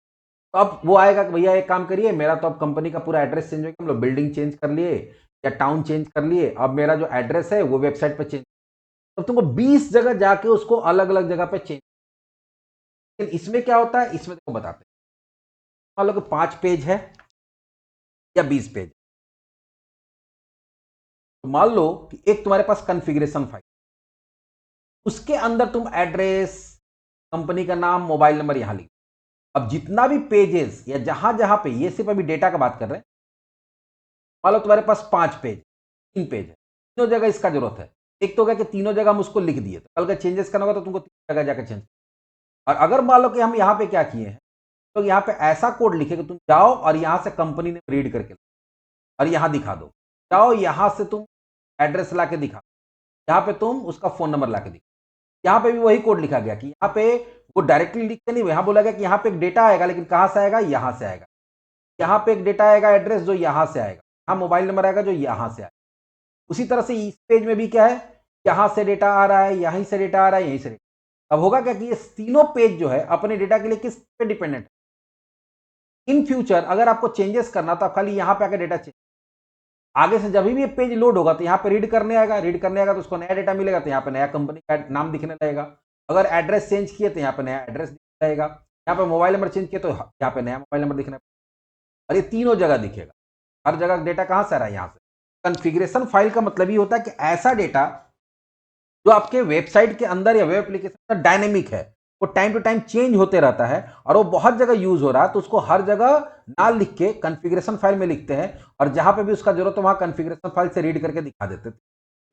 तो अब वो आएगा कि भैया एक काम करिए, मेरा तो अब कंपनी का पूरा एड्रेस चेंज हो गया, हम लोग बिल्डिंग चेंज कर लिए या टाउन चेंज कर लिए, अब मेरा जो एड्रेस है वो वेबसाइट पर चेंज। तो तुमको 20 जगह जाके उसको अलग अलग जगह पे चेंज। लेकिन इसमें क्या होता है, इसमें देखो बताते हैं, मान लो कि 5 पेज है या 20 पेज, तो मान लो कि एक तुम्हारे पास कॉन्फ़िगरेशन फाइल, उसके अंदर तुम एड्रेस, कंपनी का नाम, मोबाइल नंबर यहां लिख। अब जितना भी पेजेस या जहां जहां पे, ये सिर्फ अभी डेटा का बात कर रहे हैं, मान लो तुम्हारे पास 5 पेज, 3 पेज है, तीनों जगह इसका जरूरत है। एक तो क्या कि तीनों जगह हम उसको लिख दिए, तो कल का चेंजेस करना होगा तो तुमको तीनों जगह जाकर चेंज। और अगर मान लो कि हम यहां पे क्या किए हैं, तो यहां पे ऐसा कोड लिखे कि तुम जाओ और यहां से कंपनी ने रीड करके और यहां दिखा दो, जाओ यहां से तुम एड्रेस ला के दिखा, यहाँ पे तुम उसका फोन नंबर ला के दिखा। यहाँ पे भी वही कोड लिखा गया कि यहाँ पे वो डायरेक्टली लिख के नहीं, यहाँ बोला गया कि यहाँ पे एक डेटा आएगा, लेकिन कहाँ से आएगा, यहाँ से आएगा। यहाँ पे एक डेटा आएगा एड्रेस, जो यहाँ से आएगा, यहाँ मोबाइल नंबर आएगा जो यहाँ से आएगा। उसी तरह से इस पेज में भी क्या है, यहाँ से डेटा आ रहा है, यहीं से डेटा आ रहा है, यहीं से डेटा। अब होगा क्या कि ये तीनों पेज जो है अपने डेटा के लिए किस पे डिपेंडेंट है। इन फ्यूचर अगर आपको चेंजेस करना तो आप खाली यहाँ पे आकर डेटा चेंज, आगे से जब भी ये पेज लोड होगा तो यहाँ पे रीड करने आएगा, रीड करने आएगा तो उसको नया डेटा मिलेगा, तो यहाँ पे नया कंपनी का नाम दिखने लगेगा। अगर एड्रेस चेंज किए तो यहाँ पे नया एड्रेस दिखने लगेगा, यहाँ पे मोबाइल नंबर चेंज किए तो यहाँ पे नया मोबाइल नंबर दिखना, और ये तीनों जगह दिखेगा। हर जगह डेटा कहाँ से आ रहा है, यहाँ से। कॉन्फ़िगरेशन फाइल का मतलब ये होता है कि ऐसा डेटा जो आपके वेबसाइट के अंदर या वेब एप्लीकेशन में डायनेमिक है, वो टाइम टू टाइम चेंज होते रहता है और वो बहुत जगह यूज हो रहा है, तो उसको हर जगह ना लिख के कॉन्फ़िगरेशन फाइल में लिखते हैं और जहां पे भी उसका जरूरत हो वहां कॉन्फ़िगरेशन फाइल से रीड करके दिखा देते हैं।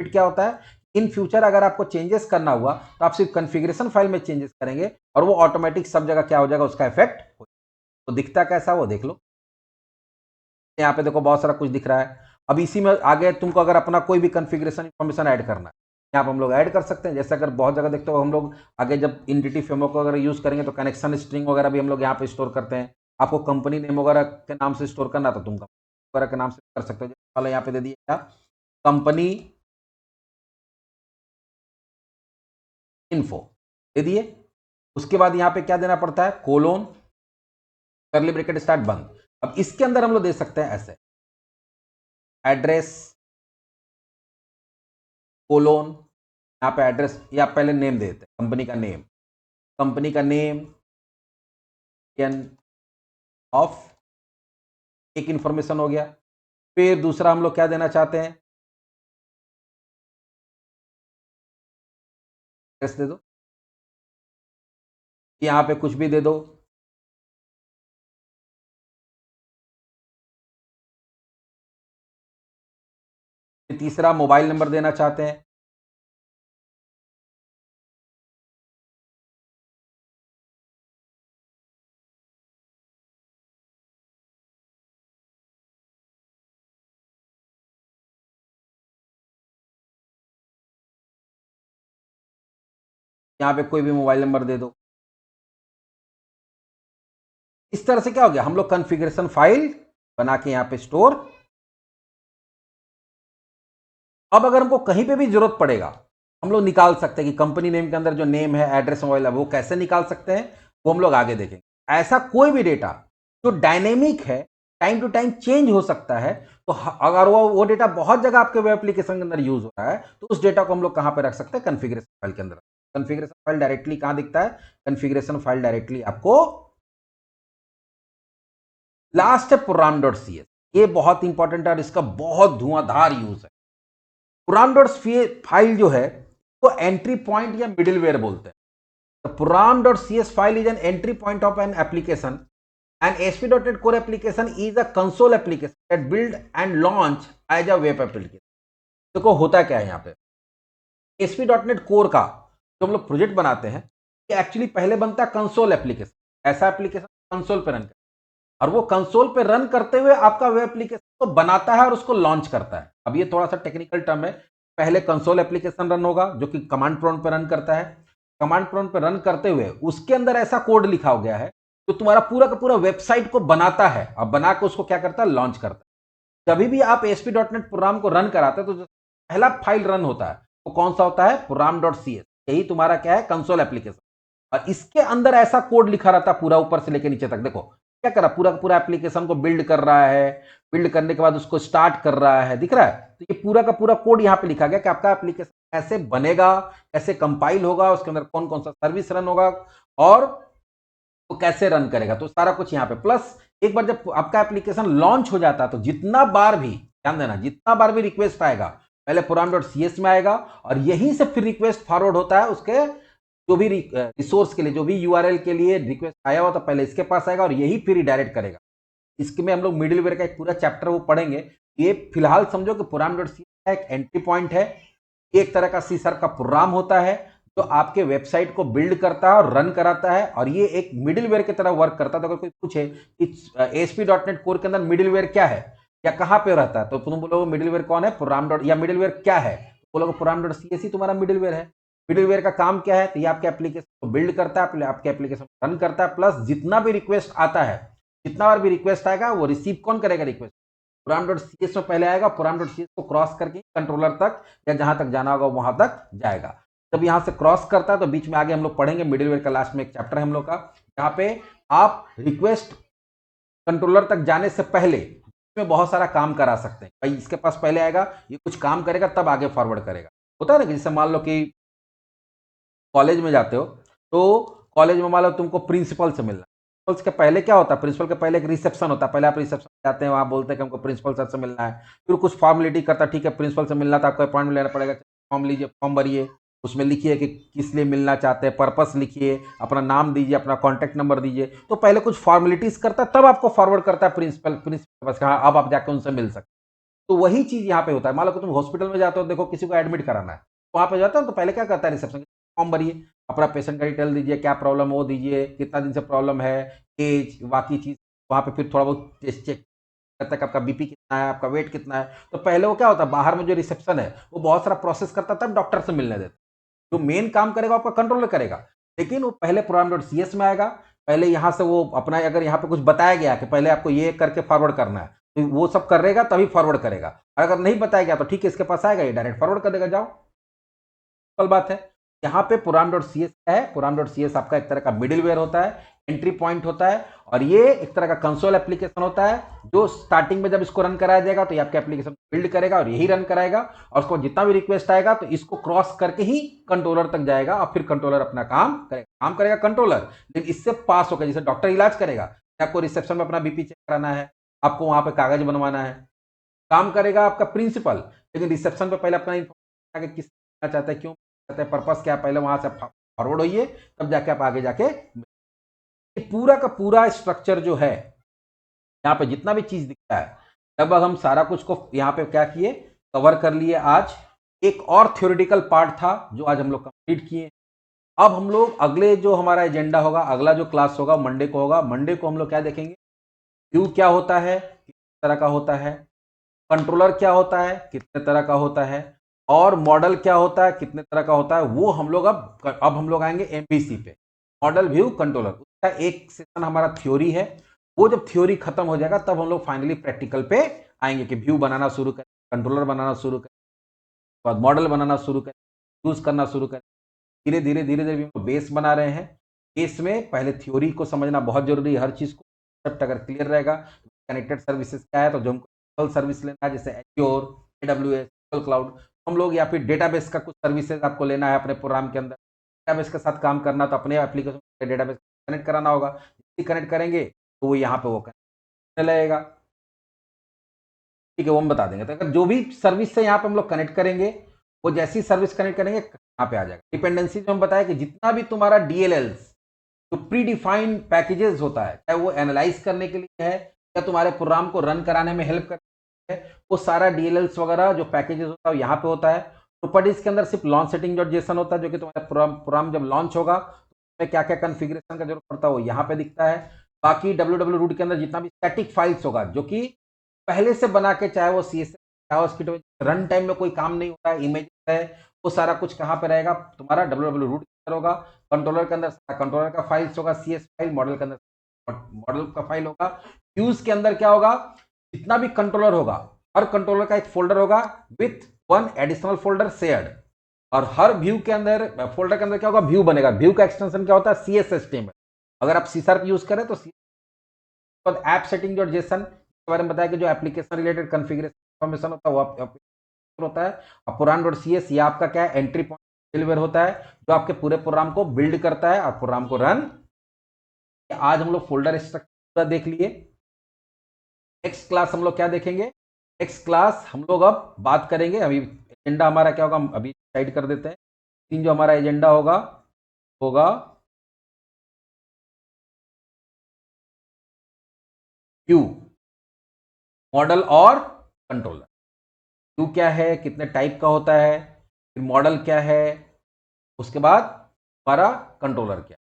फिर क्या होता है, इन फ्यूचर अगर आपको चेंजेस करना हुआ तो आप सिर्फ कॉन्फ़िगरेशन फाइल में चेंजेस करेंगे और वो ऑटोमेटिक सब जगह क्या हो जाएगा, उसका इफेक्ट हो। तो दिखता कैसा वो देख लो, यहाँ पे देखो बहुत सारा कुछ दिख रहा है। अब इसी में आगे तुमको अगर अपना कोई भी कॉन्फ़िगरेशन इंफॉर्मेशन ऐड करना है, यहाँ पे हम लोग ऐड कर सकते हैं। जैसे अगर बहुत जगह देखते हो हम लोग आगे जब इंटिटी फ्रेमवर्क को अगर यूज करेंगे तो कनेक्शन स्ट्रिंग वगैरह भी हम लोग यहाँ पे स्टोर करते हैं। आपको कंपनी नेम वगैरह के नाम से स्टोर करना तो तुम वगैरह के नाम से कर सकते हो। पहले यहाँ पे दे दिया क्या, कंपनी इन्फो दे दिए। उसके बाद यहाँ पे क्या देना पड़ता है, कोलोन, करली ब्रैकेट स्टार्ट बंद। अब इसके अंदर हम लोग दे सकते हैं ऐसे, एड्रेस कोलोन, यहाँ पे एड्रेस या पहले नेम दे देते हैं, कंपनी का नेम, कंपनी का नेम ऑफ, एक इंफॉर्मेशन हो गया। फिर दूसरा हम लोग क्या देना चाहते हैं, एड्रेस दे दो, यहाँ पे कुछ भी दे दो। तीसरा मोबाइल नंबर देना चाहते हैं, यहाँ पे कोई भी मोबाइल नंबर दे दो। इस तरह से क्या हो गया, हम लोग कॉन्फ़िगरेशन फाइल बना के यहाँ पे स्टोर। अब अगर हमको कहीं पे भी जरूरत पड़ेगा हम लोग निकाल सकते हैं कि कंपनी नेम के अंदर जो नेम है, एड्रेस, मोबाइल है, वो कैसे निकाल सकते हैं, वो हम लोग आगे देखेंगे। ऐसा कोई भी डेटा जो डायनेमिक है टाइम टू टाइम चेंज हो सकता है। तो अगर वो डेटा बहुत जगह आपके वेब एप्लीकेशन के अंदर यूज हो रहा है तो उस डेटा को हम लोग कहां पे रख सकते हैं, कॉन्फ़िगरेशन फाइल के अंदर। कॉन्फ़िगरेशन फाइल डायरेक्टली कहां दिखता है, कॉन्फ़िगरेशन फाइल डायरेक्टली आपको लास्ट है प्रोग्राम डॉट सी एस। ये बहुत इंपॉर्टेंट है और इसका बहुत धुआंधार यूज है। प्रोग्राम डॉट फाइल जो है वो एंट्री पॉइंट या मिडिलवेयर बोलते हैं। The program.cs file is an entry point of an application, and ASP.NET Core application is a console application that build and launch as a web application। देखो होता क्या है यहाँ पे, ASP.NET Core का जो हम लोग प्रोजेक्ट बनाते हैं ये एक्चुअली पहले बनता है कंसोल एप्लीकेशन, ऐसा एप्लीकेशन कंसोल पे रन करता है और वो कंसोल पे रन करते हुए आपका वेब एप्लीकेशन को बनाता है और उसको लॉन्च करता है। अब ये थोड़ा सा टेक्निकल टर्म है, पहले कंसोल एप्लीकेशन रन होगा जो कि कमांड प्रॉम्प्ट पे रन करता है। कमांड प्रॉम्प्ट पे रन करते हुए उसके अंदर ऐसा कोड लिखा हो गया है जो तुम्हारा पूरा का पूरा वेबसाइट को बनाता है और बना के उसको क्या करता है, लॉन्च करता है। जब भी आप ASP.NET प्रोग्राम को रन कराते हैं तो जो पहला फाइल रन होता है वो कौन सा होता है, program.cs। यही तुम्हारा क्या है, कंसोल एप्लीकेशन। और इसके अंदर ऐसा कोड लिखा रहता है पूरा ऊपर से लेकर नीचे तक। देखो क्या कर रहा है, पूरा का पूरा एप्लीकेशन को बिल्ड कर रहा है, बिल्ड करने के बाद उसको स्टार्ट कर रहा है, दिख रहा है। तो ये पूरा का पूरा कोड यहाँ पे लिखा गया कि आपका एप्लीकेशन कैसे बनेगा, कैसे कंपाइल होगा, उसके अंदर कौन कौन सा सर्विस रन होगा और वो कैसे रन करेगा, तो सारा कुछ यहाँ पे। प्लस एक बार जब आपका एप्लीकेशन लॉन्च हो जाता है तो जितना बार भी, ध्यान देना, जितना बार भी रिक्वेस्ट आएगा पहले program.cs में आएगा और यहीं से फिर रिक्वेस्ट फॉरवर्ड होता है उसके जो भी रिसोर्स के लिए, जो भी यूआरएल के लिए रिक्वेस्ट आया हो तो पहले इसके पास आएगा और यही फिर रिडायरेक्ट करेगा। इसमें हम लोग मिडिलवेयर का एक पूरा चैप्टर वो पढ़ेंगे। ये फिलहाल समझो कि program.cs का एक एंट्री पॉइंट है, एक तरह का सी का प्रोग्राम होता है जो आपके वेबसाइट को बिल्ड करता है और रन कराता है और ये एक मिडिलवेयर की तरह वर्क करता है। तो अगर कोई पूछे कि ASP.NET कोर के अंदर मिडिलवेयर क्या है या कहां पे रहता है तो तुम बोलोगे मिडिलवेयर कौन है, प्रोग्राम डॉट, या मिडिलवेयर क्या है तो बोलोगे program.cs ही तुम्हारा मिडिलवेयर है। मिडिलवेयर का काम क्या है, तो ये आपके एप्लीकेशन को बिल्ड करता है, आपके एप्लीकेशन को रन करता है, प्लस जितना भी रिक्वेस्ट आता है, जितना बार भी रिक्वेस्ट आएगा वो रिसीव कौन करेगा, रिक्वेस्ट program.cs में पहले आएगा, program.cs को क्रॉस करके कंट्रोलर तक या जहां तक जाना होगा वहां तक जाएगा। जब यहां से क्रॉस करता है तो बीच में आगे हम लोग पढ़ेंगे मिडिलवेयर का, लास्ट में एक चैप्टर है हम लोग का जहां पे आप रिक्वेस्ट कंट्रोलर तक जाने से पहले इसमें बहुत सारा काम करा सकते हैं। भाई इसके पास पहले आएगा, ये कुछ काम करेगा तब आगे फॉरवर्ड करेगा। होता है ना कि जैसे मान लो कि कॉलेज में जाते हो तो कॉलेज में मान लो तुमको प्रिंसिपल से मिलना, प्रिंसिपल के पहले क्या होता है, प्रिंसिपल के पहले एक रिसेप्शन होता है, पहले आप रिसेप्शन जाते हैं, वहां बोलते हैं कि हमको प्रिंसिपल सर से मिलना है, फिर कुछ फॉर्मेलिटी करता है, ठीक है प्रिंसिपल से मिलना था, आपको अपॉइंटमेंट लेना पड़ेगा, फॉर्म लीजिए, फॉर्म भरिए, उसमें लिखिए कि किस लिए मिलना चाहते हैं, पर्पस लिखिए, अपना नाम दीजिए, अपना कॉन्टैक्ट नंबर दीजिए। तो पहले कुछ फॉर्मेलिटीज करता है तब आपको फॉरवर्ड करता है प्रिंसिपल के पास, हाँ अब आप जाके उनसे मिल सकते। तो वही चीज यहाँ पे होता है। मान लो कि तुम हॉस्पिटल में जाते हो, देखो किसी को एडमिट कराना है, वहां पे जाते हो तो पहले क्या करता है, रिसेप्शन फॉर्म भरिए, अपना पेशेंट का डिटेल दीजिए, क्या प्रॉब्लम वो दीजिए, कितना दिन से प्रॉब्लम है, एज, बाकी चीज। वहां पे फिर थोड़ा बहुत टेस्ट चेक करता है कि आपका बीपी कितना है, आपका वेट कितना है। तो पहले वो क्या होता है, बाहर में जो रिसेप्शन है वो बहुत सारा प्रोसेस करता है तब डॉक्टर से मिलने देता है। जो मेन काम करेगा आपका कंट्रोलर करेगा, लेकिन वो पहले program.cs में आएगा, पहले यहाँ से वो अपना, अगर यहाँ पे कुछ बताया गया कि पहले आपको ये करके फॉरवर्ड करना है तो वो सब करेगा तभी फॉरवर्ड करेगा। अगर नहीं बताया गया तो ठीक है इसके पास आएगा, ये डायरेक्ट फॉरवर्ड कर देगा, जाओ, सिंपल बात है। यहाँ पे program.cs है, program.cs आपका एक तरह का मिडिलवेयर होता है, एंट्री पॉइंट होता है और ये एक तरह का कंसोल एप्लीकेशन होता है जो स्टार्टिंग में जब इसको रन कराया जाएगा तो ये आपके एप्लीकेशन बिल्ड करेगा और यही रन कराएगा और उसको जितना भी रिक्वेस्ट आएगा तो इसको क्रॉस करके ही कंट्रोलर तक जाएगा और फिर कंट्रोलर अपना काम करेगा कंट्रोलर, लेकिन इससे पास होकर, जैसे डॉक्टर इलाज करेगा, आपको रिसेप्शन में अपना बीपी चेक कराना है, आपको वहां पे कागज बनवाना है, काम करेगा आपका प्रिंसिपल, लेकिन रिसेप्शन पे पहले अपना इन्फॉर्मेशन किस चाहता है, क्यों चाहता है, पर्पस क्या, पहले वहां से फॉरवर्ड होइए तब जाके आप आगे जाके। पूरा का पूरा स्ट्रक्चर जो है यहाँ पे जितना भी चीज दिखता है, लगभग हम सारा कुछ को यहाँ पे क्या किए, कवर कर लिए। आज एक और थ्योरेटिकल पार्ट था जो आज हम लोग कंप्लीट किए। अब हम लोग अगले जो हमारा एजेंडा होगा, अगला जो क्लास होगा मंडे को होगा, मंडे को हम लोग क्या देखेंगे, व्यू क्या होता है, किस तरह का होता है, कंट्रोलर क्या होता है, कितने तरह का होता है, और मॉडल क्या होता है, कितने तरह का होता है। वो हम लोग अब हम लोग आएंगे एमवीसी पे, मॉडल व्यू कंट्रोलर। उसका एक सेशन हमारा थ्योरी है, वो जब थ्योरी खत्म हो जाएगा तब हम लोग फाइनली प्रैक्टिकल पे आएंगे कि व्यू बनाना शुरू करें, कंट्रोलर बनाना शुरू करें, बाद मॉडल बनाना शुरू करें, यूज करना शुरू करें। धीरे धीरे धीरे धीरे हम बेस बना रहे हैं। बेस में पहले थ्योरी को समझना बहुत जरूरी है, हर चीज को, कंसेप्ट अगर क्लियर रहेगा कनेक्टेड सर्विसेज क्या है, तो जो हमको सर्विस लेना है जैसे एज्योर, AWS, गूगल क्लाउड, हम लोग या फिर डेटाबेस का कुछ सर्विसेज आपको लेना है अपने प्रोग्राम के अंदर, डेटाबेस के साथ काम करना तो अपने एप्लीकेशन डेटाबेस कनेक्ट कराना होगा, कनेक्ट करेंगे तो वो यहाँ पे वो कनेक्ट लगेगा। ठीक है, वो हम बता देंगे। तो अगर जो भी सर्विस से यहाँ पे हम लोग कनेक्ट करेंगे, वो जैसी सर्विस कनेक्ट करेंगे यहाँ पे आ जाएगा। डिपेंडेंसी जो हम बताया कि जितना भी तुम्हारा DLLs जो प्री डिफाइंड पैकेजेस होता है, चाहे वो एनालाइज करने के लिए है या तुम्हारे प्रोग्राम को रन कराने में हेल्प करता है, वो सारा DLLs वगैरह जो पैकेजेस होता है यहाँ पे होता है। प्रॉपर्टीज के अंदर सिर्फ लॉन्च सेटिंग डॉट जेसन होता है, जो कि तुम्हारा प्रोग्राम जब लॉन्च होगा तो क्या क्या कॉन्फ़िगरेशन का जरूरत पड़ता है वो यहाँ पे दिखता है। बाकी www रूट के अंदर जितना भी स्टैटिक फाइल्स होगा जो कि पहले से बना के, चाहे वो CSS, जावास्क्रिप्ट में रन टाइम में कोई काम नहीं होता है, इमेज है, वो सारा कुछ कहाँ पे रहेगा, तुम्हारा www रूट के अंदर होगा। कंट्रोलर के अंदर कंट्रोलर का फाइल्स होगा, CS फाइल, मॉडल के अंदर मॉडल का फाइल होगा। व्यूज के अंदर क्या होगा, जितना भी कंट्रोलर होगा हर कंट्रोलर का एक फोल्डर होगा with one additional folder shared, और हर व्यू के अंदर फोल्डर के अंदर क्या होगा, व्यू बनेगा। व्यू का एक्सटेंशन क्या होता है, CSS टेबल। अगर आप C# यूज करें तो ऐप सेटिंग डॉट जेसन के बारे में बताया कि जो एप्लीकेशन रिलेटेड कॉन्फ़िगरेशन इन्फॉर्मेशन होता है वो होता है। और पुराण डॉट CS ये आपका क्या है, एंट्री पॉइंट डिलीवर होता है जो आपके पूरे प्रोग्राम को बिल्ड करता है और प्रोग्राम को रन। आज हम लोग फोल्डर स्ट्रक्चर देख लिए। नेक्स्ट क्लास हम लोग क्या देखेंगे, नेक्स्ट क्लास हम लोग अब बात करेंगे, अभी एजेंडा हमारा क्या होगा, अभी डिसाइड कर देते हैं। तीन जो हमारा एजेंडा होगा होगा व्यू, मॉडल और कंट्रोलर। व्यू क्या है, कितने टाइप का होता है, फिर मॉडल क्या है, उसके बाद हमारा कंट्रोलर क्या है।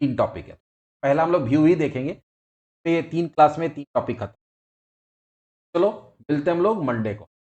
तीन टॉपिक है, पहला हम लोग व्यू ही देखेंगे, तो ये 3 क्लास में 3 टॉपिक खत्म। चलो मिलते हैं हम लोग मंडे को।